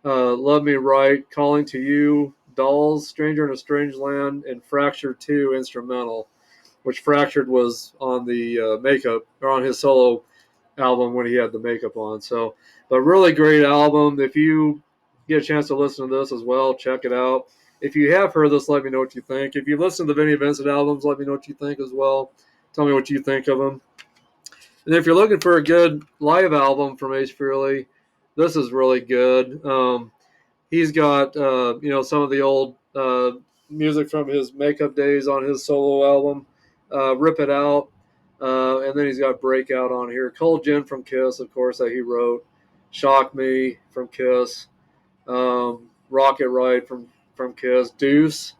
Love Me Right, Calling to You, Dolls, Stranger in a Strange Land, and Fractured 2 instrumental, which Fractured was on the makeup or on his solo album when he had the makeup on. So, but really great album. If you get a chance to listen to this as well, check it out. If you have heard this, let me know what you think. If you listen to the Vinnie Vincent albums, let me know what you think as well. Tell me what you think of them. And if you're looking for a good live album from Ace Frehley, This is really good. He's got some of the old music from his makeup days on his solo album, "Rip It Out," and then he's got "Breakout" on here. "Cold Gin" from Kiss, of course, that he wrote. "Shock Me" from Kiss. "Rocket Ride" from Kiss. "Deuce"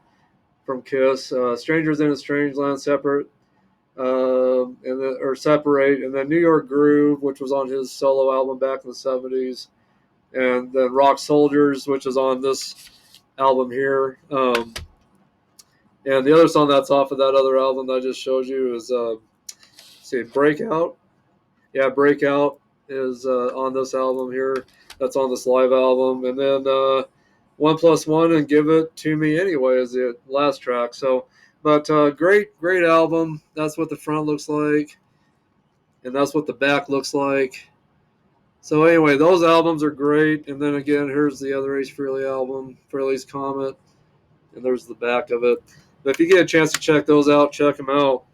from Kiss. "Strangers in a Strange Land" separate. And then or separate, and then "New York Groove," which was on his solo album back in the '70s, and then "Rock Soldiers," which is on this album here. And the other song that's off of that other album that I just showed you is see, "Breakout." Yeah, "Breakout" is on this album here. That's on this live album, and then "One Plus One" and "Give It to Me Anyway" is the last track. So, but great album. That's what the front looks like, and that's what the back looks like. So anyway, those albums are great. And then again, here's the other Ace Frehley album, Frehley's Comet, and there's the back of it. But if you get a chance to check those out, check them out.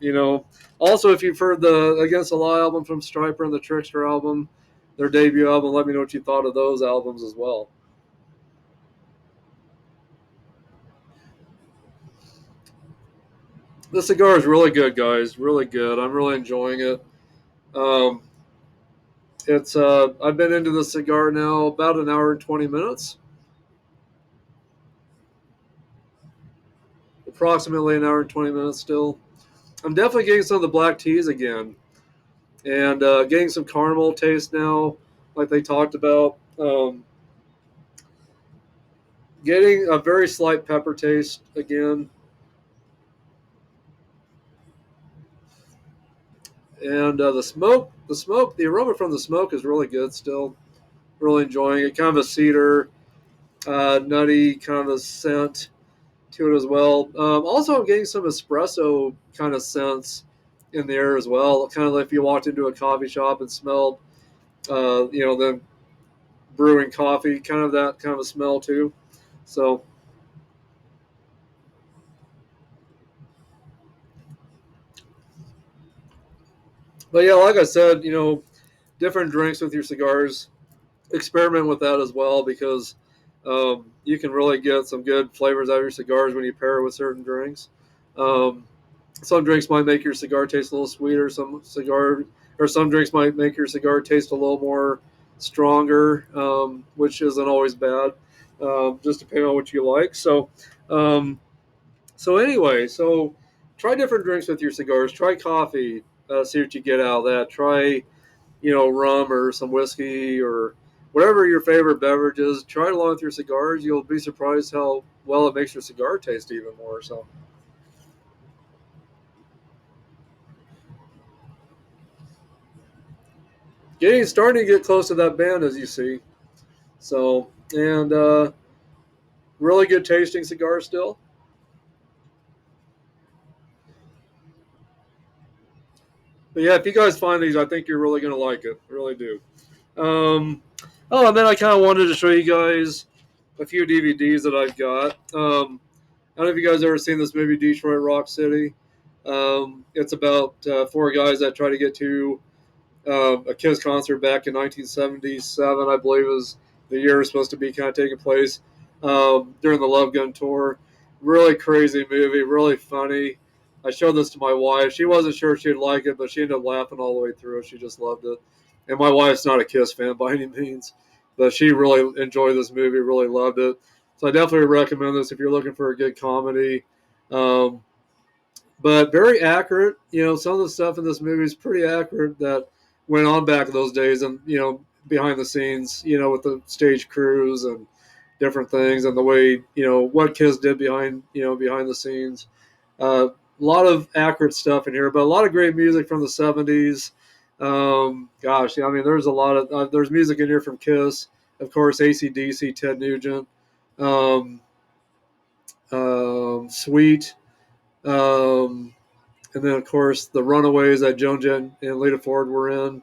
Also, if you've heard the Against the Law album from Stryper and the Trickster album, their debut album, let me know what you thought of those albums as well. The cigar is really good, guys. Really good. I'm really enjoying it. Um, it's I've been into the cigar now about an hour and 20 minutes, approximately an hour and 20 minutes still. I'm definitely getting some of the black teas again, and getting some caramel taste now, like they talked about. Getting a very slight pepper taste again, and the aroma from the smoke is really good still. Really enjoying it. Kind of a cedar, nutty kind of a scent to it as well. Also, I'm getting some espresso kind of scents in the air as well. Kind of like if you walked into a coffee shop and smelled, them brewing coffee, kind of that kind of a smell too. So, but yeah, like I said, different drinks with your cigars. Experiment with that as well, because you can really get some good flavors out of your cigars when you pair it with certain drinks. Um, some drinks might make your cigar taste a little sweeter. Some drinks might make your cigar taste a little more stronger, which isn't always bad. Just depending on what you like. Um, so try different drinks with your cigars. Try coffee. See what you get out of that. Try rum or some whiskey or whatever your favorite beverage is. Try it along with your cigars. You'll be surprised how well it makes your cigar taste even more. So, starting to get close to that band, as you see. So, and really good tasting cigar still. But yeah, if you guys find these, I think you're really going to like it. I really do. Um, and then I kind of wanted to show you guys a few DVDs that I've got. I don't know if you guys ever seen this movie, Detroit Rock City. It's about four guys that try to get to a Kiss concert back in 1977, I believe was the year it was supposed to be kind of taking place during the Love Gun tour. Really crazy movie, really funny. I showed this to my wife. She wasn't sure she'd like it, but she ended up laughing all the way through. She just loved it. And my wife's not a Kiss fan by any means, but she really enjoyed this movie, really loved it. So I definitely recommend this if you're looking for a good comedy. Um, but very accurate. Some of the stuff in this movie is pretty accurate that went on back in those days, and behind the scenes, with the stage crews and different things, and the way what Kiss did behind the scenes. A lot of accurate stuff in here, but a lot of great music from the '70s. Gosh, yeah, I mean, there's a lot of there's music in here from Kiss, of course, AC/DC, Ted Nugent, um, Sweet. Um, and then of course the Runaways that Joan Jett and Lita Ford were in.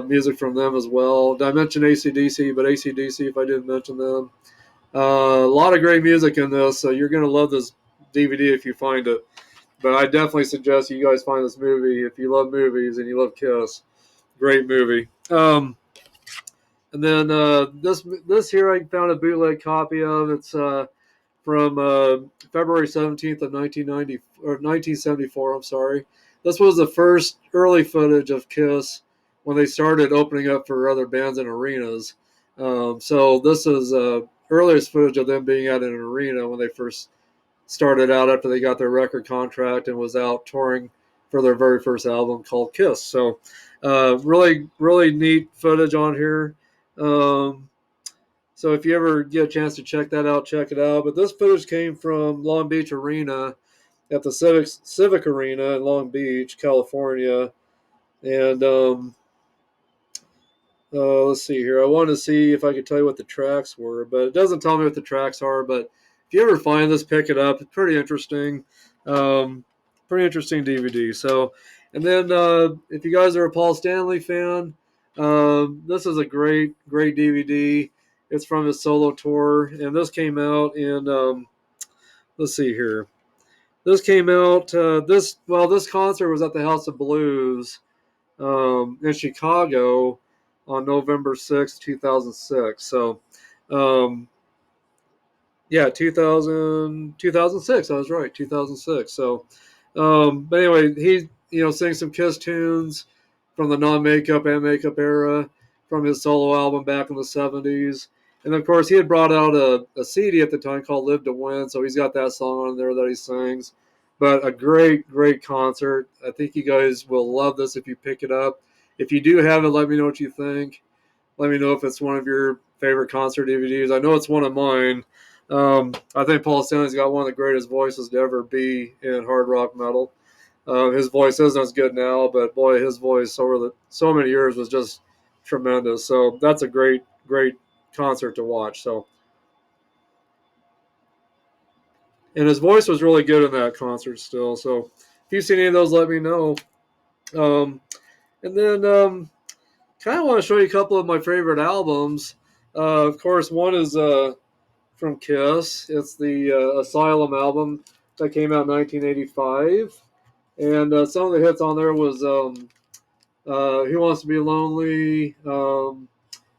Music from them as well. Did I mention AC/DC? But AC/DC, if I didn't mention them, a lot of great music in this. So you're gonna love this DVD if you find it. But I definitely suggest you guys find this movie if you love movies and you love Kiss. Great movie. And then this here I found a bootleg copy of. It's from February 17th of 1990 or 1974. I'm sorry. This was the first early footage of Kiss when they started opening up for other bands in arenas. So this is earliest footage of them being at an arena when they first started out after they got their record contract and was out touring for their very first album called Kiss. So really, really neat footage on here. Um, so if you ever get a chance to check that out, check it out. But this footage came from Long Beach Arena at the Civic Arena in Long Beach, California. And let's see here. I wanted to see if I could tell you what the tracks were, but it doesn't tell me what the tracks are. But if you ever find this, pick it up. It's pretty interesting. Um, Pretty interesting DVD. So, and then if you guys are a Paul Stanley fan, this is a great DVD. It's from his solo tour, and this came out in. Let's see here. This came out. This concert was at the House of Blues in Chicago on November 6th, 2006. So, um, yeah, 2006. I was right, 2006. So, but anyway, he sings some Kiss tunes from the non-makeup and makeup era from his solo album back in the '70s. And of course, he had brought out a CD at the time called "Live to Win," so he's got that song on there that he sings. But a great concert. I think you guys will love this if you pick it up. If you do have it, let me know what you think. Let me know if it's one of your favorite concert DVDs. I know it's one of mine. I think Paul Stanley's got one of the greatest voices to ever be in hard rock metal. His voice isn't as good now, but boy, his voice over so many years was just tremendous. So that's a great concert to watch. So, and his voice was really good in that concert still. So if you've seen any of those, let me know. Um, and then kind of want to show you a couple of my favorite albums. Of course, one is from Kiss. It's the Asylum album that came out in 1985. And some of the hits on there was Who Wants to Be Lonely,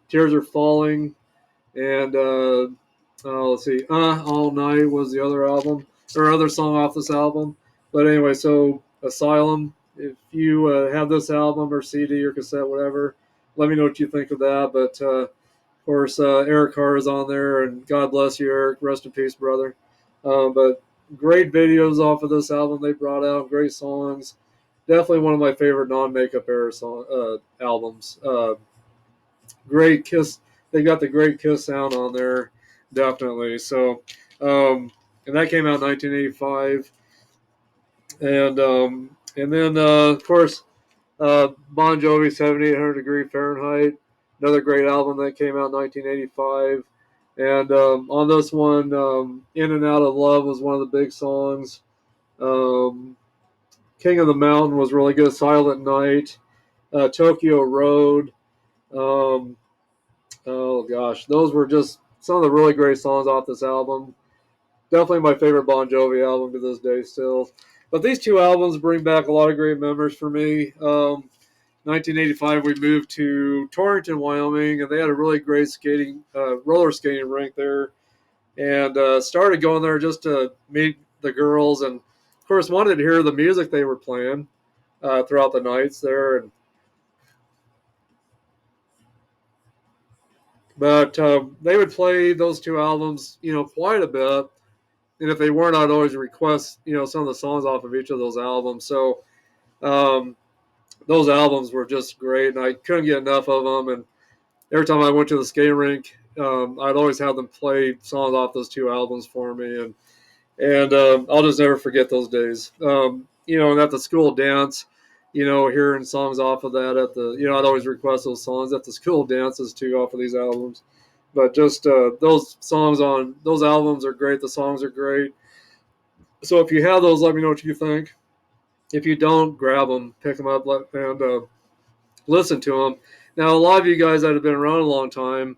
Tears Are Falling, and let's see, All Night was the other album, or other song off this album. But anyway, so Asylum, if you have this album or CD or cassette, whatever, let me know what you think of that. But of course, Eric Carr is on there, and God bless you, Eric. Rest in peace, brother. But great videos off of this album they brought out, great songs. Definitely one of my favorite non-makeup era albums. Great Kiss. They got the great Kiss sound on there, definitely. So, and that came out in 1985, and then of course Bon Jovi 7800 Degree Fahrenheit, another great album that came out in 1985. And on this one, In and Out of Love was one of the big songs. Um, King of the Mountain was really good. Silent Night, Tokyo Road. Um, oh gosh, those were just some of the really great songs off this album. Definitely my favorite Bon Jovi album to this day still. But these two albums bring back a lot of great memories for me. 1985, we moved to Torrington, Wyoming, and they had a really great roller skating rink there. And started going there just to meet the girls, and of course wanted to hear the music they were playing throughout the nights there. But they would play those two albums, quite a bit. And if they weren't, I'd always request, some of the songs off of each of those albums. So um, those albums were just great, and I couldn't get enough of them. And every time I went to the skating rink, I'd always have them play songs off those two albums for me, and I'll just never forget those days. And at the school dance, hearing songs off of that I'd always request those songs at the school dances too off of these albums. But just those songs on those albums are great. The songs are great. So if you have those, let me know what you think. If you don't, grab them, pick them up, and listen to them. Now, a lot of you guys that have been around a long time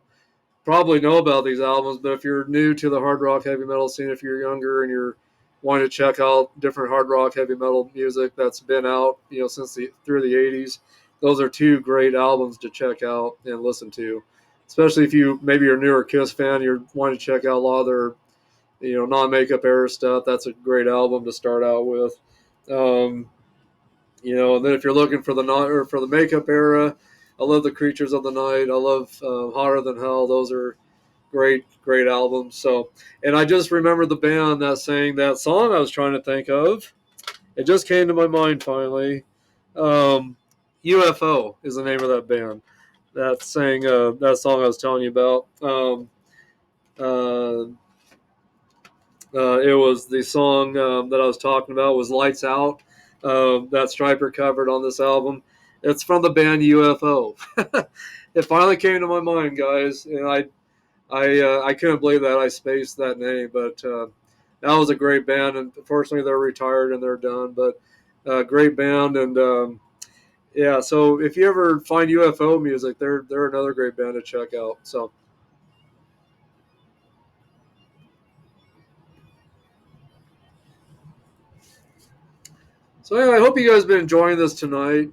probably know about these albums, but if you're new to the hard rock heavy metal scene, if you're younger and you're wanting to check out different hard rock heavy metal music that's been out, since through the '80s, those are two great albums to check out and listen to. especially if maybe you're a newer Kiss fan, you're wanting to check out a lot of their non-makeup era stuff. That's a great album to start out with. Um, and then if you're looking for the non or for the makeup era, I love the Creatures of the Night. I love Hotter Than Hell. Those are great albums. So, and I just remember the band that sang that song I was trying to think of. It just came to my mind finally. Um, UFO is the name of that band that sang that song I was telling you about. Uh, it was the song that I was talking about was Lights Out, that Striper covered on this album. It's from the band UFO. It finally came to my mind, guys, and I couldn't believe that I spaced that name, but that was a great band, and unfortunately they're retired and they're done, but great band, and yeah, so if you ever find UFO music, they're another great band to check out. So yeah, I hope you guys have been enjoying this tonight.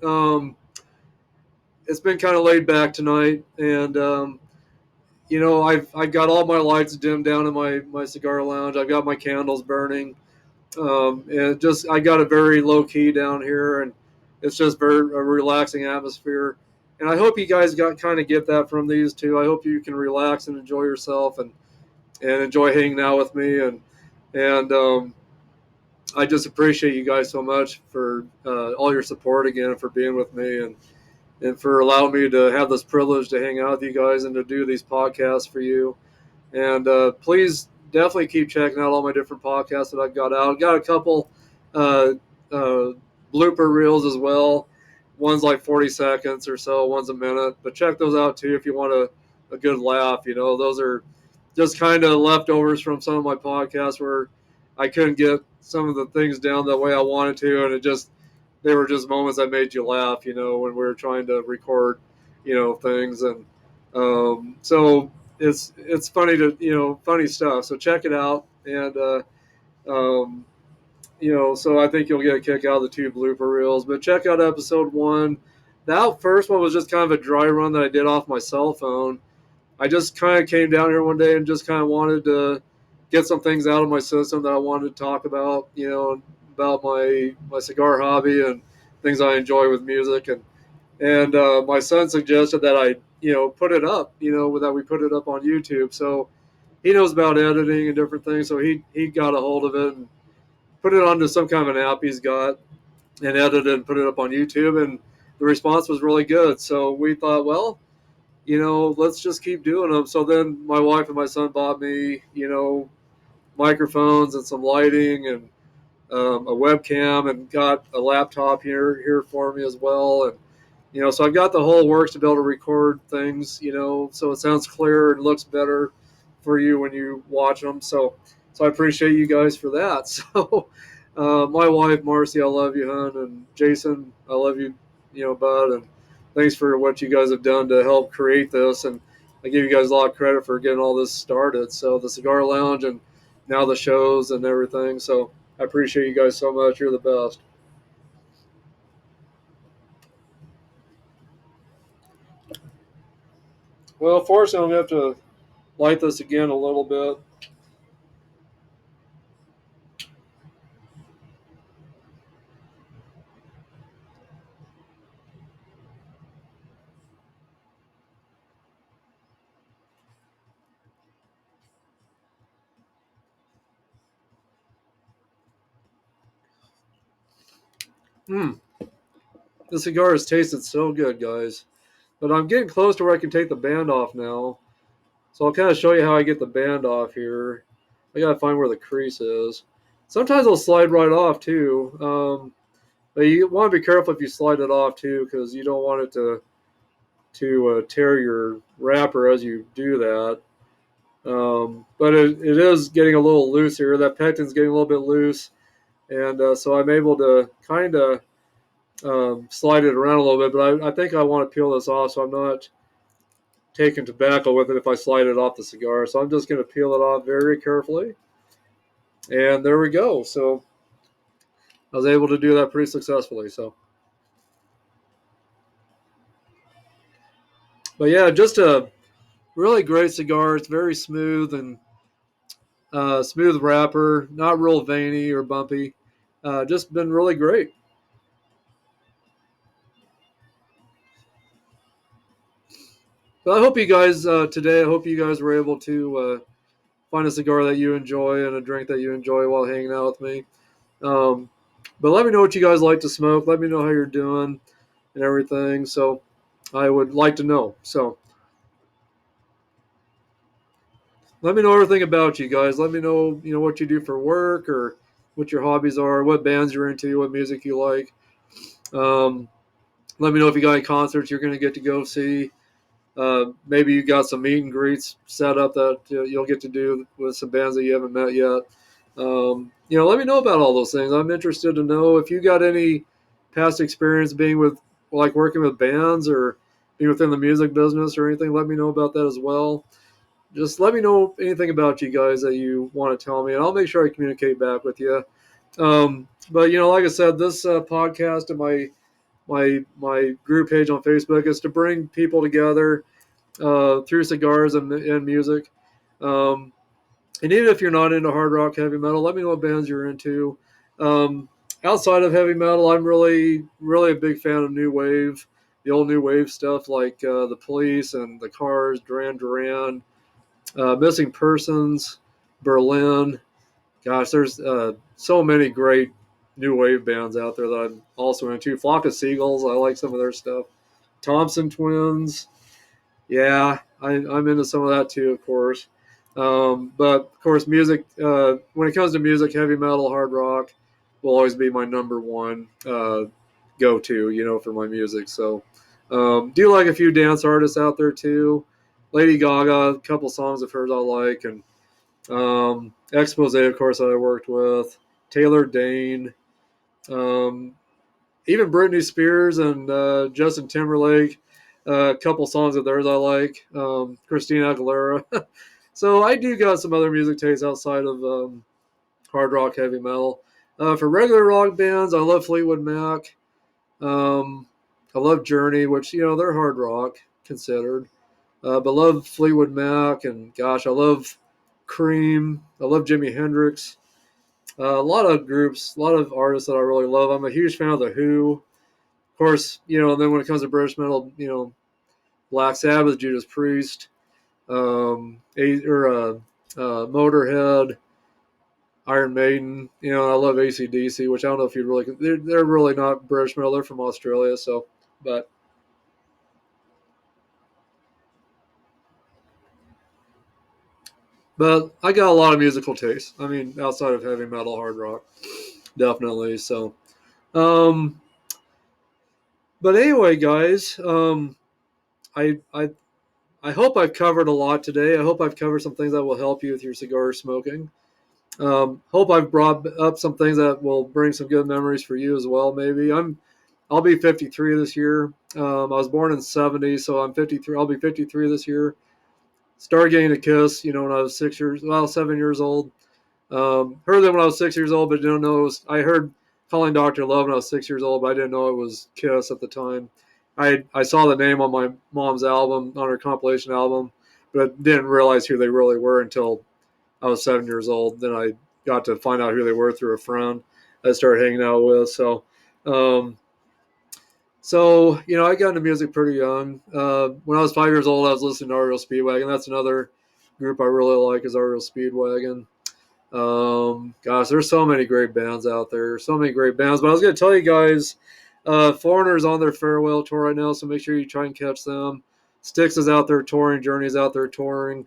It's been kind of laid back tonight, and I've got all my lights dimmed down in my cigar lounge. I've got my candles burning, and just I got it very low key down here, and it's just very a relaxing atmosphere. And I hope you guys got kind of get that from these two. I hope you can relax and enjoy yourself and enjoy hanging out with me and I just appreciate you guys so much for all your support again and for being with me and for allowing me to have this privilege to hang out with you guys and to do these podcasts for you. And please definitely keep checking out all my different podcasts that I've got out. I've got a couple uh, uh, blooper reels as well. One's like 40 seconds or so, one's a minute. But check those out too if you want a good laugh. Those are just kind of leftovers from some of my podcasts where I couldn't get some of the things down the way I wanted to, and they were just moments that made you laugh. When we were trying to record, things, and so it's funny funny stuff. So check it out, and um, so I think you'll get a kick out of the two blooper reels. But check out episode 1. That first one was just kind of a dry run that I did off my cell phone. I just kind of came down here one day and just kind of wanted to get some things out of my system that I wanted to talk about, about my cigar hobby and things I enjoy with music. And my son suggested that I, put it up, that we put it up on YouTube. So he knows about editing and different things. So he got a hold of it and put it onto some kind of an app he's got and edited and put it up on YouTube. And the response was really good. So we thought, well, let's just keep doing them. So then my wife and my son bought me, microphones and some lighting and a webcam and got a laptop here for me as well. And so I've got the whole works to be able to record things, so it sounds clearer and looks better for you when you watch them. So I appreciate you guys for that. So my wife Marcy, I love you, hon, and Jason, I love you, bud, and thanks for what you guys have done to help create this. And I give you guys a lot of credit for getting all this started. So the Cigar Lounge and now the shows and everything. So I appreciate you guys so much. You're the best. Well, fortunately, I'm going to have to light this again a little bit. Mm, the cigar has tasted so good, guys. But I'm getting close to where I can take the band off now. So I'll kind of show you how I get the band off here. I got to find where the crease is. Sometimes it'll slide right off too. But you want to be careful if you slide it off too, because you don't want it to tear your wrapper as you do that. But it is getting a little loose here. That pectin's getting a little bit loose, and so I'm able to kind of slide it around a little bit. But I think I want to peel this off, so I'm not taking tobacco with it if I slide it off the cigar. So I'm just going to peel it off very carefully, and there we go. So I was able to do that pretty successfully. But yeah, just to really great cigar. It's very smooth and smooth wrapper, not real veiny or bumpy. Just been really great. But I hope you guys today. I hope you guys were able to find a cigar that you enjoy and a drink that you enjoy while hanging out with me. Um, but let me know what you guys like to smoke. Let me know how you're doing and everything. So I would like to know. So let me know everything about you guys. Let me know, what you do for work or what your hobbies are, what bands you're into, what music you like. Um, Let me know if you got any concerts you're going to get to go see. Maybe you got some meet and greets set up that you'll get to do with some bands that you haven't met yet. Let me know about all those things. I'm interested to know if you got any past experience being with, like, working with bands or being within the music business or anything. Let me know about that as well. Just let me know anything about you guys that you want to tell me, and I'll make sure I communicate back with you. But like I said, this podcast and my group page on Facebook is to bring people together through cigars and music. Um, and even if you're not into hard rock, heavy metal, let me know what bands you're into. Um, Outside of heavy metal, I'm really, really a big fan of new wave, the old new wave stuff like the Police and the Cars, Duran Duran, Missing Persons, Berlin. Gosh, there's so many great new wave bands out there that I'm also into. Flock of Seagulls, I like some of their stuff. Thompson Twins, yeah, I'm into some of that too, of course. But of course, music. When it comes to music, heavy metal, hard rock will always be my number one go-to. For my music. So, do like a few dance artists out there too. Lady Gaga, a couple songs of hers I like, and Expose, of course, that I worked with. Taylor Dane. Um, Even Britney Spears and Justin Timberlake. A couple songs of theirs I like. Christina Aguilera. So I do got some other music tastes outside of hard rock, heavy metal. For regular rock bands, I love Fleetwood Mac. Um, I love Journey, which they're hard rock considered. But love Fleetwood Mac, and gosh, I love Cream. I love Jimi Hendrix. A lot of groups, a lot of artists that I really love. I'm a huge fan of the Who. Of course, and then when it comes to British metal, Black Sabbath, Judas Priest, Motorhead, Iron Maiden. I love AC/DC, which I don't know if you'd really. They're really not British metal. They're from Australia, so but I got a lot of musical taste. I mean, outside of heavy metal, hard rock, definitely. So, um, but anyway, guys, I hope I've covered a lot today. I hope I've covered some things that will help you with your cigar smoking. Hope I've brought up some things that will bring some good memories for you as well. Maybe I'll be 53 this year. I was born in '70, so I'm 53. I'll be 53 this year. Started getting a kiss, when I was 7 years old. Heard them when I was 6 years old, but didn't know it was. I heard Calling Dr. Love when I was 6 years old, but I didn't know it was Kiss at the time. I saw the name on my mom's album, on her compilation album, but didn't realize who they really were until I was 7 years old. Then I got to find out who they were through a friend I started hanging out with. Um, I got into music pretty young. When I was 5 years old, I was listening to REO Speedwagon. That's another group I really like is REO Speedwagon. Gosh, there's so many great bands out there. So many great bands. But I was going to tell you guys, Foreigner's on their farewell tour right now, so make sure you try and catch them. Styx is out there touring. Journey's out there touring.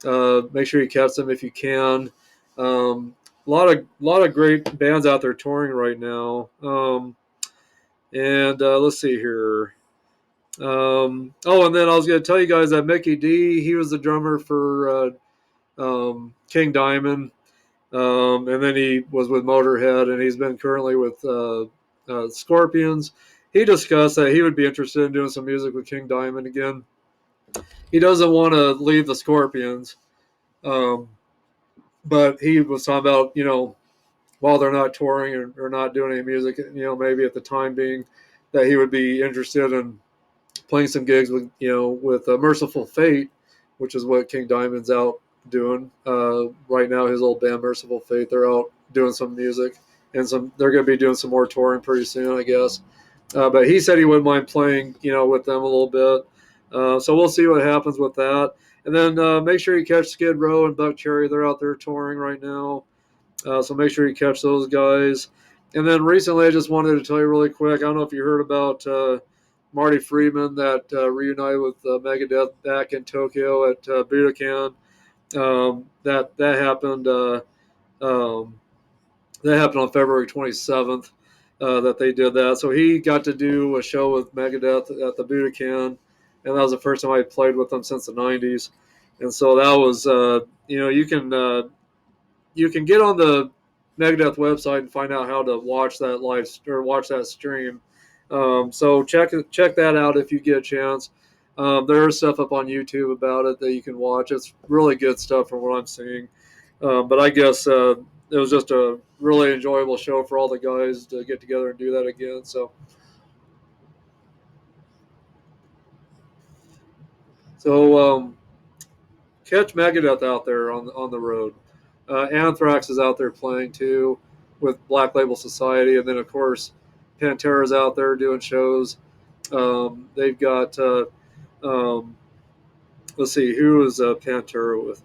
Make sure you catch them if you can. A lot of great bands out there touring right now. And let's see here. And then I was going to tell you guys that Mickey D, he was the drummer for King Diamond. And then he was with Motorhead, and he's been currently with Scorpions. He discussed that he would be interested in doing some music with King Diamond again. He doesn't want to leave the Scorpions, um, but he was talking about, while they're not touring or not doing any music, maybe at the time being that he would be interested in playing some gigs with Merciful Fate which is what King Diamond's out doing right now. His old band Merciful Fate, they're out doing some music, and they're going to be doing some more touring pretty soon, I guess. But he said he wouldn't mind playing, with them a little bit. So we'll see what happens with that. And then make sure you catch Skid Row and Buck Cherry. They're out there touring right now. So make sure you catch those guys. And then recently, I just wanted to tell you really quick. I don't know if you heard about Marty Friedman that reunited with Megadeth back in Tokyo at Budokan. That happened. Um, that happened on February 27th. That they did that. So he got to do a show with Megadeth at the Budokan, and that was the first time I played with them since the '90s. And so that was, you can get on the Megadeth website and find out how to watch that live or watch that stream. So check that out if you get a chance. There is stuff up on YouTube about it that you can watch. It's really good stuff from what I'm seeing. But I guess it was just a really enjoyable show for all the guys to get together and do that again. So catch Megadeth out there on the road. Anthrax is out there playing too with Black Label Society, and then of course Pantera's out there doing shows. They've got um, let's see, who is Pantera with?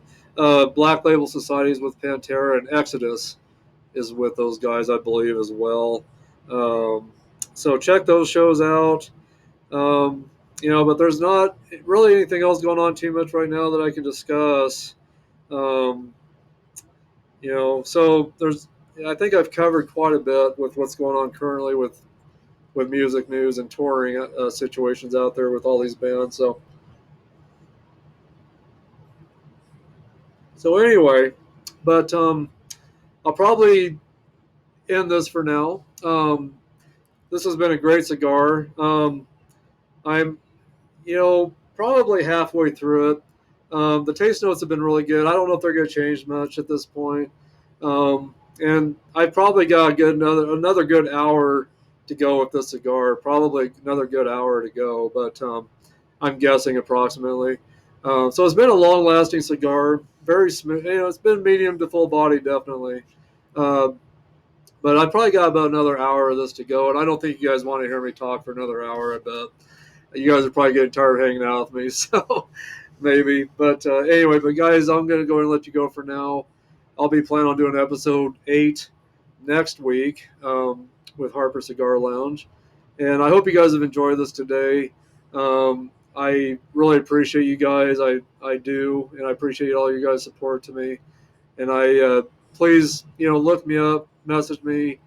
Black Label Society is with Pantera, and Exodus is with those guys, I believe, as well. Um, so check those shows out. Um, but there's not really anything else going on too much right now that I can discuss. Um, so I think I've covered quite a bit with what's going on currently with music news and touring situations out there with all these bands. So anyway, but I'll probably end this for now. This has been a great cigar. I'm probably halfway through it. The taste notes have been really good. I don't know if they're going to change much at this point. And I probably got a good another good hour to go with this cigar. Probably another good hour to go, but I'm guessing approximately. So it's been a long-lasting cigar, very smooth. It's been medium to full body, definitely. Uh, but I probably got about another hour of this to go, and I don't think you guys want to hear me talk for another hour. I bet you guys are probably getting tired of hanging out with me, so maybe. But anyway, but guys, I'm going to go and let you go for now. I'll be planning on doing episode 8 next week with Harper Cigar Lounge. And I hope you guys have enjoyed this today. I really appreciate you guys. I do, and I appreciate all you guys' support to me. And please, look me up, message me,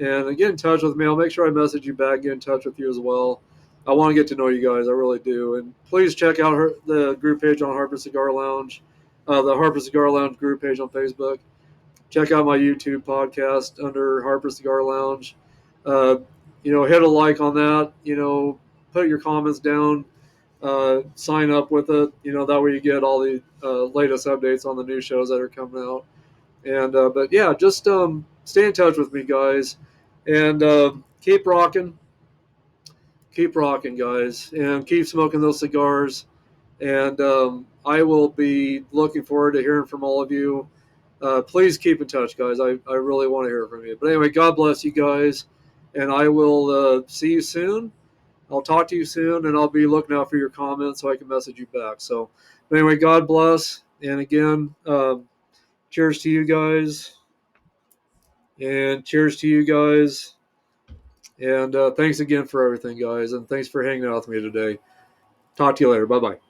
and get in touch with me. I'll make sure I message you back, get in touch with you as well. I want to get to know you guys. I really do. And please check out the group page on Harper Cigar Lounge, the Harper Cigar Lounge group page on Facebook. Check out my YouTube podcast under Harper Cigar Lounge. Hit a like on that. Put your comments down. Sign up with it. That way you get all the latest updates on the new shows that are coming out. And but yeah, just stay in touch with me, guys, and keep rocking, guys, and keep smoking those cigars. And I will be looking forward to hearing from all of you. Please keep in touch, guys. I really want to hear from you. But anyway, God bless you guys, and I will see you soon. I'll talk to you soon, and I'll be looking out for your comments so I can message you back. So anyway, God bless, and again, cheers to you guys, and cheers to you guys. And thanks again for everything, guys, and thanks for hanging out with me today. Talk to you later. Bye bye.